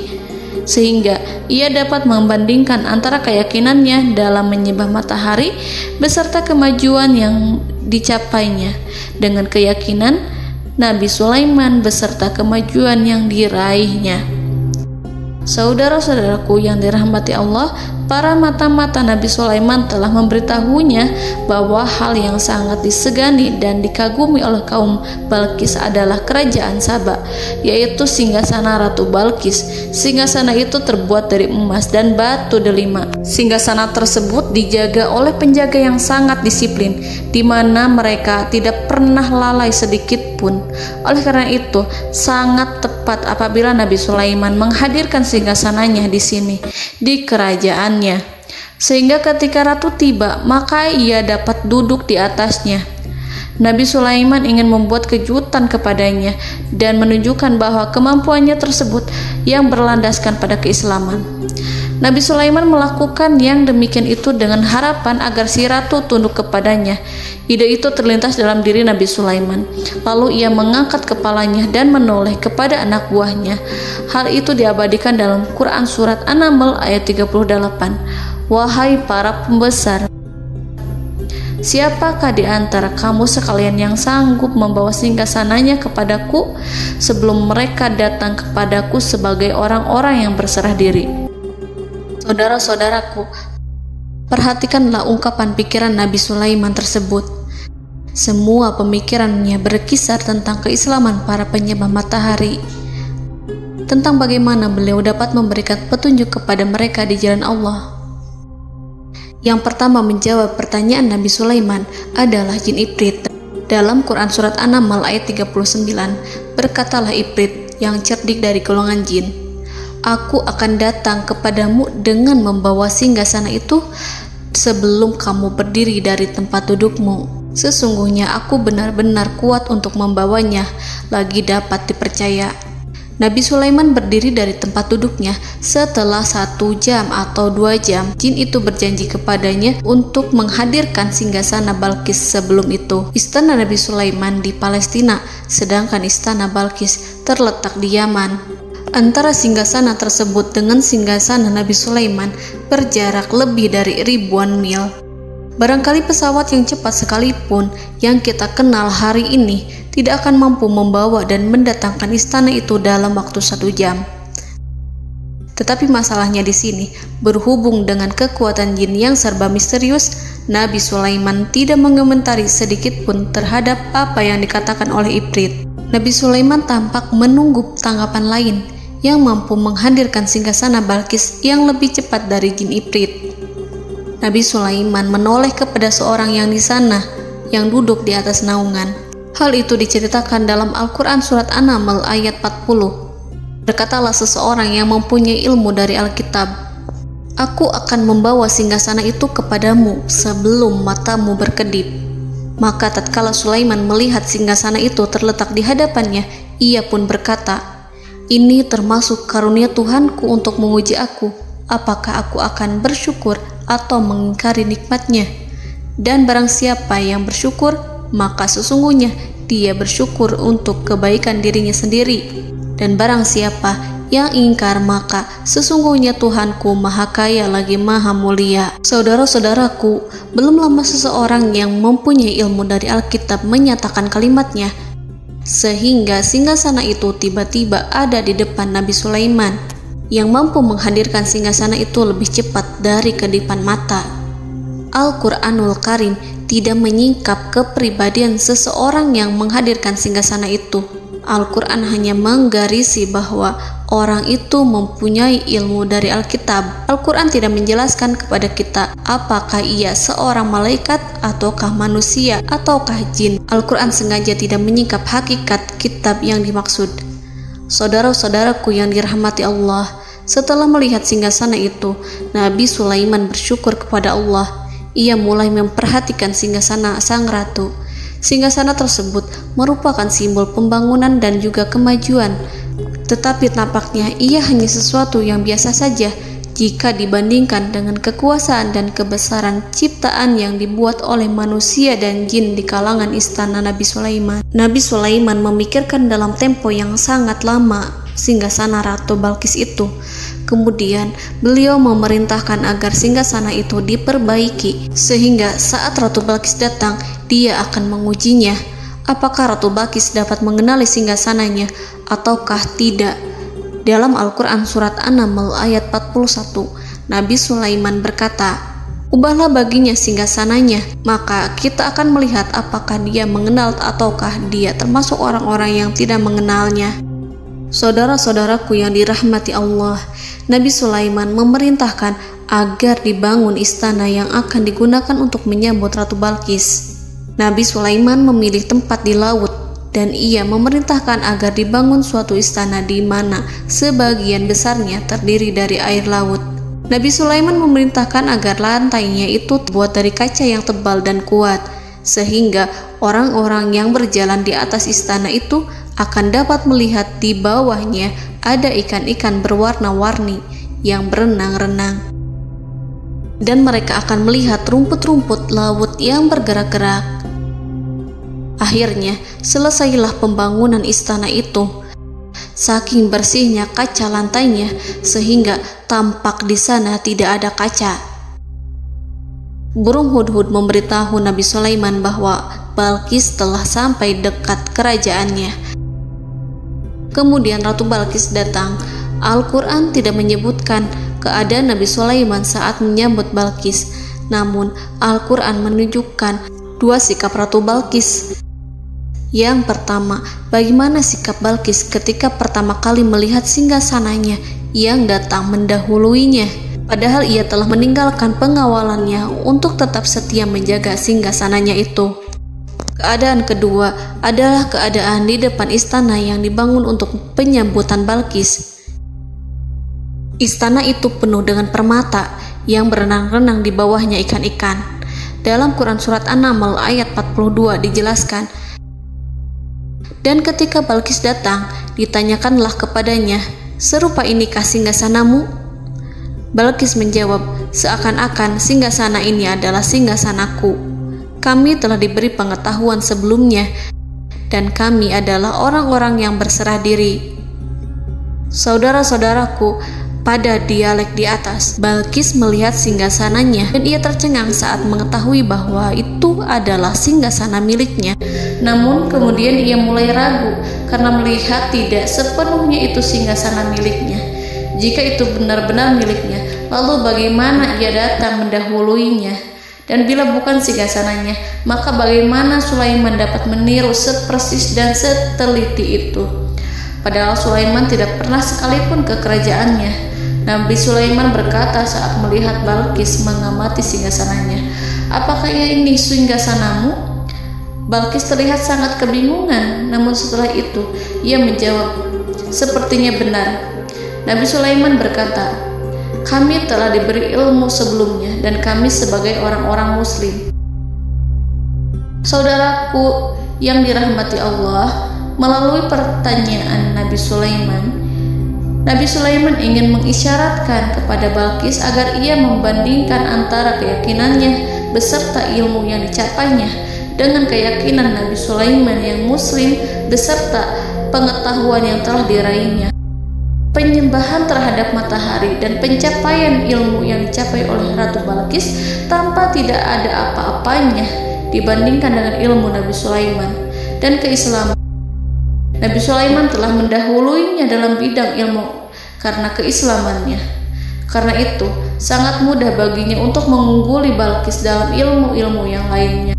sehingga ia dapat membandingkan antara keyakinannya dalam menyembah matahari beserta kemajuan yang dicapainya dengan keyakinan Nabi Sulaiman beserta kemajuan yang diraihnya. Saudara-saudaraku yang dirahmati Allah, para mata-mata Nabi Sulaiman telah memberitahunya bahwa hal yang sangat disegani dan dikagumi oleh kaum Balqis adalah kerajaan Saba, yaitu singgasana Ratu Balqis. Singgasana itu terbuat dari emas dan batu delima. Singgasana tersebut dijaga oleh penjaga yang sangat disiplin, di mana mereka tidak pernah lalai sedikit pun. Oleh karena itu, sangat tepat apabila Nabi Sulaiman menghadirkan singgasananya di sini, di kerajaannya. sehingga ketika ratu tiba, maka ia dapat duduk di atasnya. Nabi Sulaiman ingin membuat kejutan kepadanya dan menunjukkan bahwa kemampuannya tersebut yang berlandaskan pada keislaman. Nabi Sulaiman melakukan yang demikian itu dengan harapan agar si ratu tunduk kepadanya. Ide itu terlintas dalam diri Nabi Sulaiman. Lalu ia mengangkat kepalanya dan menoleh kepada anak buahnya. Hal itu diabadikan dalam Quran Surat An-Naml ayat 38. Wahai para pembesar, siapakah di antara kamu sekalian yang sanggup membawa singgasananya kepadaku sebelum mereka datang kepadaku sebagai orang-orang yang berserah diri? Saudara-saudaraku, perhatikanlah ungkapan pikiran Nabi Sulaiman tersebut. Semua pemikirannya berkisar tentang keislaman para penyembah matahari, tentang bagaimana beliau dapat memberikan petunjuk kepada mereka di jalan Allah. Yang pertama menjawab pertanyaan Nabi Sulaiman adalah jin Ifrit. Dalam Quran Surat An-Naml ayat 39, berkatalah Ifrit yang cerdik dari golongan jin, "Aku akan datang kepadamu dengan membawa singgasana itu sebelum kamu berdiri dari tempat dudukmu. Sesungguhnya aku benar-benar kuat untuk membawanya, lagi dapat dipercaya." Nabi Sulaiman berdiri dari tempat duduknya. Setelah 1 jam atau 2 jam, jin itu berjanji kepadanya untuk menghadirkan singgasana Balkis. Sebelum itu, istana Nabi Sulaiman di Palestina, sedangkan istana Balkis terletak di Yaman. Antara singgasana tersebut dengan singgasana Nabi Sulaiman berjarak lebih dari ribuan mil. Barangkali pesawat yang cepat sekalipun yang kita kenal hari ini tidak akan mampu membawa dan mendatangkan istana itu dalam waktu 1 jam. Tetapi masalahnya di sini, berhubung dengan kekuatan jin yang serba misterius, Nabi Sulaiman tidak mengomentari sedikit pun terhadap apa yang dikatakan oleh Ifrit. Nabi Sulaiman tampak menunggu tanggapan lain yang mampu menghadirkan singgasana Balkis yang lebih cepat dari jin Ifrit. Nabi Sulaiman menoleh kepada seorang yang di sana, yang duduk di atas naungan. Hal itu diceritakan dalam Al-Quran Surat An-Naml ayat 40. Berkatalah seseorang yang mempunyai ilmu dari Alkitab, "Aku akan membawa singgasana itu kepadamu sebelum matamu berkedip." Maka tatkala Sulaiman melihat singgasana itu terletak di hadapannya, ia pun berkata, "Ini termasuk karunia Tuhanku untuk menguji aku. Apakah aku akan bersyukur atau mengingkari nikmatnya? Dan barang siapa yang bersyukur, maka sesungguhnya dia bersyukur untuk kebaikan dirinya sendiri. Dan barang siapa yang ingkar, maka sesungguhnya Tuhanku maha kaya lagi maha mulia." Saudara-saudaraku, belum lama seseorang yang mempunyai ilmu dari Alkitab menyatakan kalimatnya, sehingga singgasana itu tiba-tiba ada di depan Nabi Sulaiman, yang mampu menghadirkan singgasana itu lebih cepat dari kedipan mata. Al-Quranul Karim tidak menyingkap kepribadian seseorang yang menghadirkan singgasana itu. Al-Quran hanya menggarisi bahwa orang itu mempunyai ilmu dari Alkitab. Al-Quran tidak menjelaskan kepada kita apakah ia seorang malaikat ataukah manusia ataukah jin. Al-Quran sengaja tidak menyingkap hakikat kitab yang dimaksud. Saudara-saudaraku yang dirahmati Allah, setelah melihat singgasana itu, Nabi Sulaiman bersyukur kepada Allah. Ia mulai memperhatikan singgasana sang ratu. Singgasana tersebut merupakan simbol pembangunan dan juga kemajuan, tetapi tampaknya ia hanya sesuatu yang biasa saja jika dibandingkan dengan kekuasaan dan kebesaran ciptaan yang dibuat oleh manusia dan jin di kalangan istana Nabi Sulaiman. Nabi Sulaiman memikirkan dalam tempo yang sangat lama singgasana Ratu Balkis itu. Kemudian beliau memerintahkan agar singgasana itu diperbaiki, sehingga saat Ratu Balkis datang, dia akan mengujinya. Apakah Ratu Balkis dapat mengenali singgasananya ataukah tidak? Dalam Al-Quran Surat An-Naml ayat 41, Nabi Sulaiman berkata, "Ubahlah baginya singgasananya, maka kita akan melihat apakah dia mengenal ataukah dia termasuk orang-orang yang tidak mengenalnya." Saudara-saudaraku yang dirahmati Allah, Nabi Sulaiman memerintahkan agar dibangun istana yang akan digunakan untuk menyambut Ratu Balkis. Nabi Sulaiman memilih tempat di laut, dan ia memerintahkan agar dibangun suatu istana di mana sebagian besarnya terdiri dari air laut. Nabi Sulaiman memerintahkan agar lantainya itu terbuat dari kaca yang tebal dan kuat, sehingga orang-orang yang berjalan di atas istana itu akan dapat melihat di bawahnya ada ikan-ikan berwarna-warni yang berenang-renang. Dan mereka akan melihat rumput-rumput laut yang bergerak-gerak. Akhirnya, selesailah pembangunan istana itu. Saking bersihnya kaca lantainya, sehingga tampak di sana tidak ada kaca. Burung hudhud memberitahu Nabi Sulaiman bahwa Balqis telah sampai dekat kerajaannya. Kemudian Ratu Balqis datang. Al-Quran tidak menyebutkan keadaan Nabi Sulaiman saat menyambut Balqis, namun Al-Quran menunjukkan dua sikap Ratu Balqis. Yang pertama, bagaimana sikap Balqis ketika pertama kali melihat singgasananya yang datang mendahuluinya, padahal ia telah meninggalkan pengawalannya untuk tetap setia menjaga singgasananya itu. Keadaan kedua adalah keadaan di depan istana yang dibangun untuk penyambutan Balqis. Istana itu penuh dengan permata yang berenang-renang di bawahnya ikan-ikan. Dalam Quran Surat An-Naml ayat 42 dijelaskan, dan ketika Balqis datang, ditanyakanlah kepadanya, "Serupa inikah singgasanamu?" Balqis menjawab, "Seakan-akan singgasana ini adalah singgasanaku. Kami telah diberi pengetahuan sebelumnya, dan kami adalah orang-orang yang berserah diri." Saudara-saudaraku, pada dialek di atas, Balqis melihat singgasananya dan ia tercengang saat mengetahui bahwa itu adalah singgasana miliknya. Namun kemudian ia mulai ragu karena melihat tidak sepenuhnya itu singgasana miliknya. Jika itu benar-benar miliknya, lalu bagaimana ia datang mendahuluinya? Dan bila bukan singgasananya, maka bagaimana Sulaiman dapat meniru sepersis dan seteliti itu? Padahal Sulaiman tidak pernah sekalipun ke kerajaannya. Nabi Sulaiman berkata saat melihat Balqis mengamati singgasananya, "Apakah ini singgasanamu?" Balqis terlihat sangat kebingungan, namun setelah itu ia menjawab, "Sepertinya benar." Nabi Sulaiman berkata, "Kami telah diberi ilmu sebelumnya dan kami sebagai orang-orang muslim." Saudaraku yang dirahmati Allah, melalui pertanyaan Nabi Sulaiman ingin mengisyaratkan kepada Balqis agar ia membandingkan antara keyakinannya beserta ilmu yang dicapainya dengan keyakinan Nabi Sulaiman yang muslim beserta pengetahuan yang telah diraihnya. Penyembahan terhadap matahari dan pencapaian ilmu yang dicapai oleh Ratu Balqis tanpa tidak ada apa-apanya dibandingkan dengan ilmu Nabi Sulaiman dan keislaman. Nabi Sulaiman telah mendahuluinya dalam bidang ilmu karena keislamannya. Karena itu, sangat mudah baginya untuk mengungguli Balqis dalam ilmu-ilmu yang lainnya.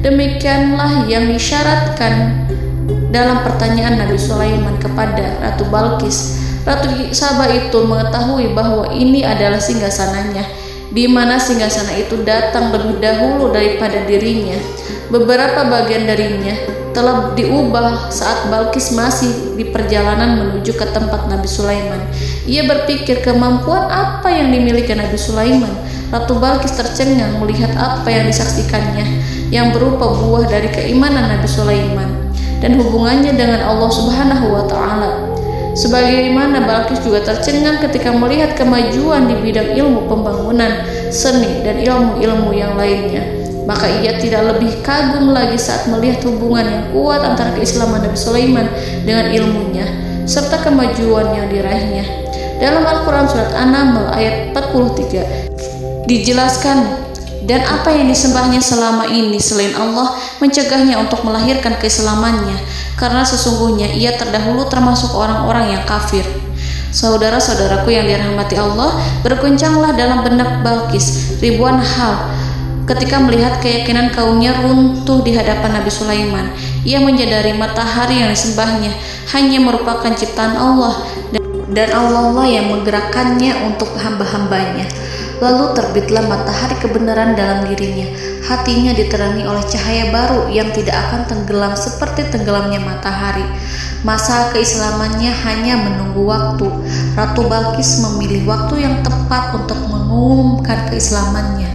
Demikianlah yang disyaratkan dalam pertanyaan Nabi Sulaiman kepada Ratu Balqis. Ratu Saba itu mengetahui bahwa ini adalah singgasananya, di mana singgasana itu datang lebih dahulu daripada dirinya. Beberapa bagian darinya telah diubah saat Balqis masih di perjalanan menuju ke tempat Nabi Sulaiman. Ia berpikir kemampuan apa yang dimiliki Nabi Sulaiman. Ratu Balqis tercengang melihat apa yang disaksikannya, yang berupa buah dari keimanan Nabi Sulaiman dan hubungannya dengan Allah Subhanahu wa Ta'ala. Sebagaimana Balqis juga tercengang ketika melihat kemajuan di bidang ilmu pembangunan, seni, dan ilmu-ilmu yang lainnya. Maka ia tidak lebih kagum lagi saat melihat hubungan yang kuat antara keislaman Nabi Sulaiman dengan ilmunya serta kemajuan yang diraihnya. Dalam Al-Quran Surat An-Naml ayat 43 dijelaskan, dan apa yang disembahnya selama ini selain Allah mencegahnya untuk melahirkan keislamannya, karena sesungguhnya ia terdahulu termasuk orang-orang yang kafir. Saudara-saudaraku yang dirahmati Allah, berguncanglah dalam benak Balqis ribuan hal ketika melihat keyakinan kaumnya runtuh di hadapan Nabi Sulaiman. Ia menyadari matahari yang disembahnya hanya merupakan ciptaan Allah, dan Allah lah yang menggerakkannya untuk hamba-hambanya. Lalu terbitlah matahari kebenaran dalam dirinya. Hatinya diterangi oleh cahaya baru yang tidak akan tenggelam seperti tenggelamnya matahari. Masa keislamannya hanya menunggu waktu. Ratu Balqis memilih waktu yang tepat untuk mengumumkan keislamannya.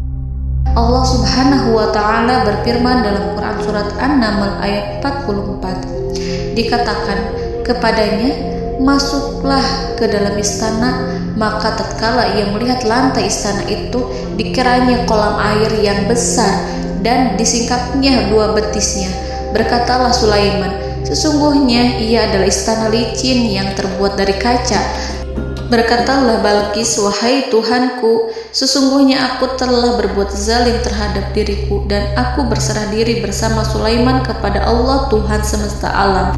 Allah Subhanahu wa Ta'ala berfirman dalam Quran Surat An-Naml ayat 44. Dikatakan kepadanya, masuklah ke dalam istana. Maka tatkala ia melihat lantai istana itu, dikiranya kolam air yang besar dan disingkapnya 2 betisnya. Berkatalah Sulaiman, sesungguhnya ia adalah istana licin yang terbuat dari kaca. Berkatalah Balqis, wahai Tuhanku, sesungguhnya aku telah berbuat zalim terhadap diriku dan aku berserah diri bersama Sulaiman kepada Allah Tuhan semesta alam.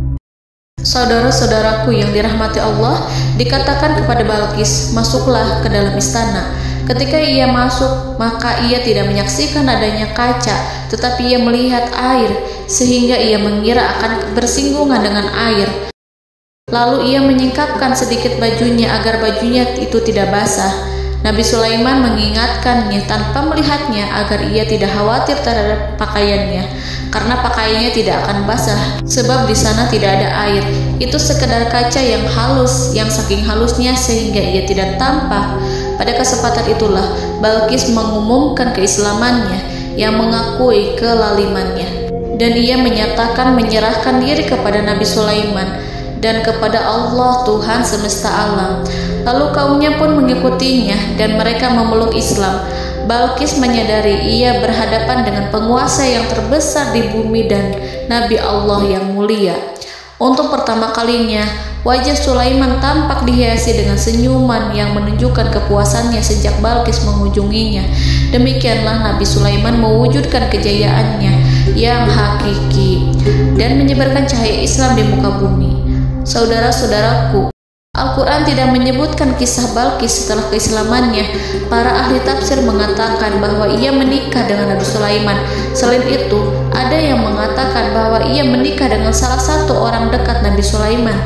Saudara-saudaraku yang dirahmati Allah, dikatakan kepada Balqis, masuklah ke dalam istana. Ketika ia masuk, maka ia tidak menyaksikan adanya kaca, tetapi ia melihat air, sehingga ia mengira akan bersinggungan dengan air. Lalu ia menyingkapkan sedikit bajunya agar bajunya itu tidak basah. Nabi Sulaiman mengingatkannya tanpa melihatnya agar ia tidak khawatir terhadap pakaiannya, karena pakaiannya tidak akan basah sebab di sana tidak ada air. Itu sekedar kaca yang halus, yang saking halusnya sehingga ia tidak tampak. Pada kesempatan itulah Balqis mengumumkan keislamannya yang mengakui kelalimannya, dan ia menyatakan menyerahkan diri kepada Nabi Sulaiman dan kepada Allah Tuhan semesta alam. Lalu kaumnya pun mengikutinya dan mereka memeluk Islam. Balqis menyadari ia berhadapan dengan penguasa yang terbesar di bumi dan Nabi Allah yang mulia. Untuk pertama kalinya, wajah Sulaiman tampak dihiasi dengan senyuman yang menunjukkan kepuasannya sejak Balqis mengunjunginya. Demikianlah Nabi Sulaiman mewujudkan kejayaannya yang hakiki dan menyebarkan cahaya Islam di muka bumi. Saudara-saudaraku, Al-Quran tidak menyebutkan kisah Balqis setelah keislamannya. Para ahli tafsir mengatakan bahwa ia menikah dengan Nabi Sulaiman. Selain itu, ada yang mengatakan bahwa ia menikah dengan salah satu orang dekat Nabi Sulaiman.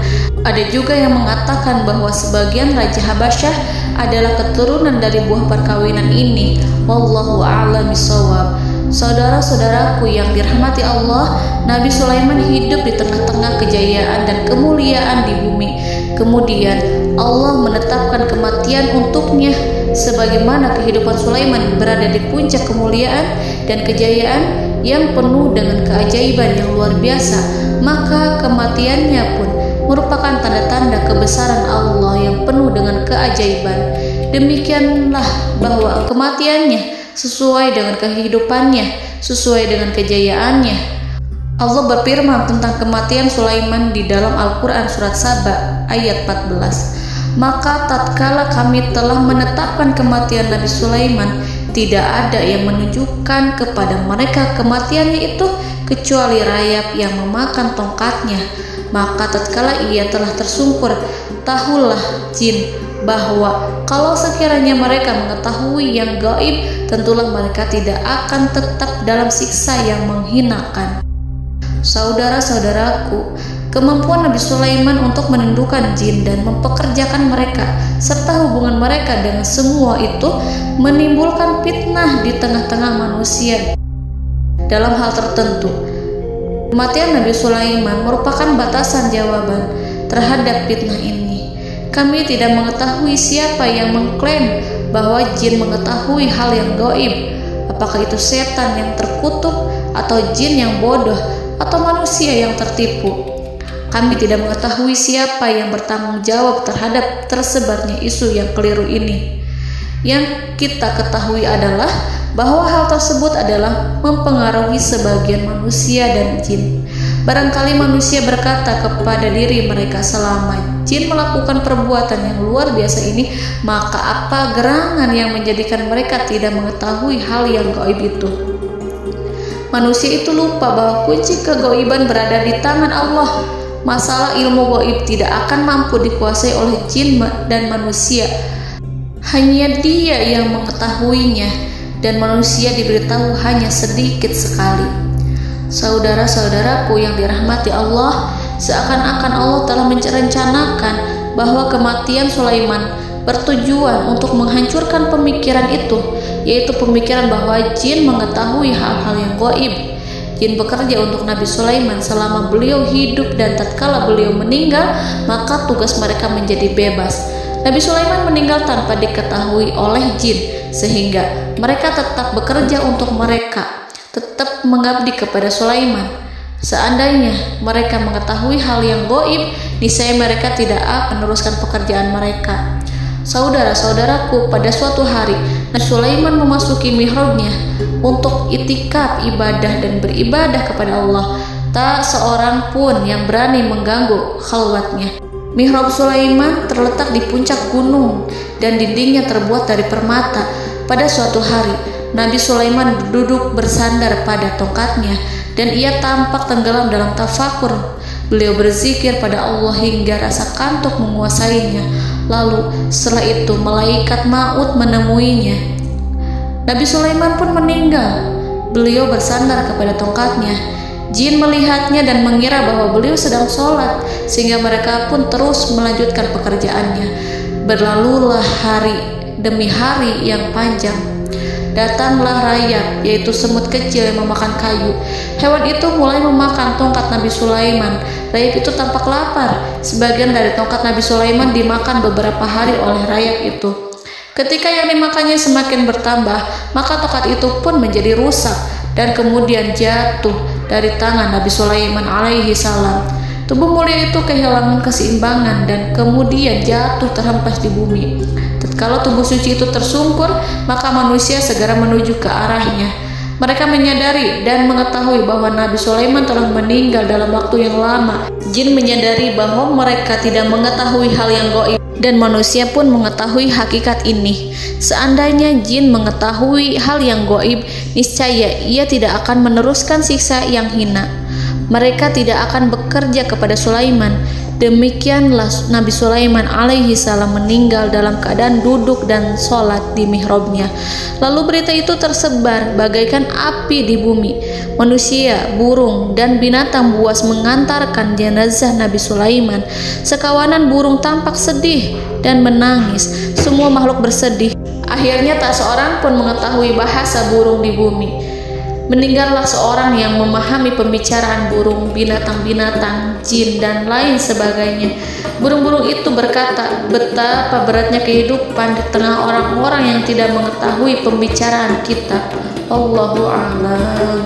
Ada juga yang mengatakan bahwa sebagian Raja Habasyah adalah keturunan dari buah perkawinan ini. Wallahu a'lam bishawab. Saudara-saudaraku yang dirahmati Allah, Nabi Sulaiman hidup di tengah-tengah kejayaan dan kemuliaan di bumi. Kemudian Allah menetapkan kematian untuknya, sebagaimana kehidupan Sulaiman berada di puncak kemuliaan dan kejayaan yang penuh dengan keajaiban yang luar biasa, maka kematiannya pun merupakan tanda-tanda kebesaran Allah yang penuh dengan keajaiban. Demikianlah bahwa kematiannya sesuai dengan kehidupannya, sesuai dengan kejayaannya. Allah berfirman tentang kematian Sulaiman di dalam Al-Quran Surat Saba ayat 14. Maka tatkala kami telah menetapkan kematian Nabi Sulaiman, tidak ada yang menunjukkan kepada mereka kematiannya itu kecuali rayap yang memakan tongkatnya. Maka tatkala ia telah tersungkur, tahulah jin bahwa kalau sekiranya mereka mengetahui yang gaib, tentulah mereka tidak akan tetap dalam siksa yang menghinakan. Saudara-saudaraku, kemampuan Nabi Sulaiman untuk menundukkan jin dan mempekerjakan mereka serta hubungan mereka dengan semua itu menimbulkan fitnah di tengah-tengah manusia dalam hal tertentu. Kematian Nabi Sulaiman merupakan batasan jawaban terhadap fitnah ini. Kami tidak mengetahui siapa yang mengklaim bahwa jin mengetahui hal yang gaib. Apakah itu setan yang terkutuk, atau jin yang bodoh, atau manusia yang tertipu? Kami tidak mengetahui siapa yang bertanggung jawab terhadap tersebarnya isu yang keliru ini. Yang kita ketahui adalah bahwa hal tersebut adalah mempengaruhi sebagian manusia dan jin. Barangkali manusia berkata kepada diri mereka, selama jin melakukan perbuatan yang luar biasa ini, maka apa gerangan yang menjadikan mereka tidak mengetahui hal yang gaib itu? Manusia itu lupa bahwa kunci kegaiban berada di tangan Allah. Masalah ilmu gaib tidak akan mampu dikuasai oleh jin dan manusia. Hanya Dia yang mengetahuinya, dan manusia diberitahu hanya sedikit sekali. Saudara-saudaraku yang dirahmati Allah, seakan-akan Allah telah merencanakan bahwa kematian Sulaiman bertujuan untuk menghancurkan pemikiran itu, yaitu pemikiran bahwa jin mengetahui hal-hal yang gaib. Jin bekerja untuk Nabi Sulaiman selama beliau hidup, dan tatkala beliau meninggal, maka tugas mereka menjadi bebas. Nabi Sulaiman meninggal tanpa diketahui oleh jin, sehingga mereka tetap bekerja untuk mereka, tetap mengabdi kepada Sulaiman. Seandainya mereka mengetahui hal yang gaib, niscaya mereka tidak akan meneruskan pekerjaan mereka. Saudara-saudaraku, pada suatu hari Nabi Sulaiman memasuki mihrabnya untuk itikaf ibadah dan beribadah kepada Allah. Tak seorang pun yang berani mengganggu khalwatnya. Mihrab Sulaiman terletak di puncak gunung dan dindingnya terbuat dari permata. Pada suatu hari, Nabi Sulaiman duduk bersandar pada tongkatnya dan ia tampak tenggelam dalam tafakur. Beliau berzikir pada Allah hingga rasa kantuk menguasainya. Lalu setelah itu malaikat maut menemuinya. Nabi Sulaiman pun meninggal. Beliau bersandar kepada tongkatnya. Jin melihatnya dan mengira bahwa beliau sedang sholat, sehingga mereka pun terus melanjutkan pekerjaannya. Berlalulah hari demi hari yang panjang. Datanglah rayap, yaitu semut kecil yang memakan kayu. Hewan itu mulai memakan tongkat Nabi Sulaiman. Rayap itu tampak lapar. Sebagian dari tongkat Nabi Sulaiman dimakan beberapa hari oleh rayap itu. Ketika yang dimakannya semakin bertambah, maka tongkat itu pun menjadi rusak dan kemudian jatuh dari tangan Nabi Sulaiman alaihi salam. Tubuh mulia itu kehilangan keseimbangan dan kemudian jatuh terhempas di bumi. Tatkala tubuh suci itu tersungkur, maka manusia segera menuju ke arahnya. Mereka menyadari dan mengetahui bahwa Nabi Sulaiman telah meninggal dalam waktu yang lama. Jin menyadari bahwa mereka tidak mengetahui hal yang gaib, dan manusia pun mengetahui hakikat ini. Seandainya jin mengetahui hal yang gaib, niscaya ia tidak akan meneruskan siksa yang hina. Mereka tidak akan bekerja kepada Sulaiman. Demikianlah Nabi Sulaiman alaihi salam meninggal dalam keadaan duduk dan sholat di mihrabnya. Lalu berita itu tersebar bagaikan api di bumi. Manusia, burung, dan binatang buas mengantarkan jenazah Nabi Sulaiman. Sekawanan burung tampak sedih dan menangis. Semua makhluk bersedih. Akhirnya tak seorang pun mengetahui bahasa burung di bumi. Meninggallah seorang yang memahami pembicaraan burung, binatang-binatang, jin, dan lain sebagainya. Burung-burung itu berkata, betapa beratnya kehidupan di tengah orang-orang yang tidak mengetahui pembicaraan kita. Allahu a'lam.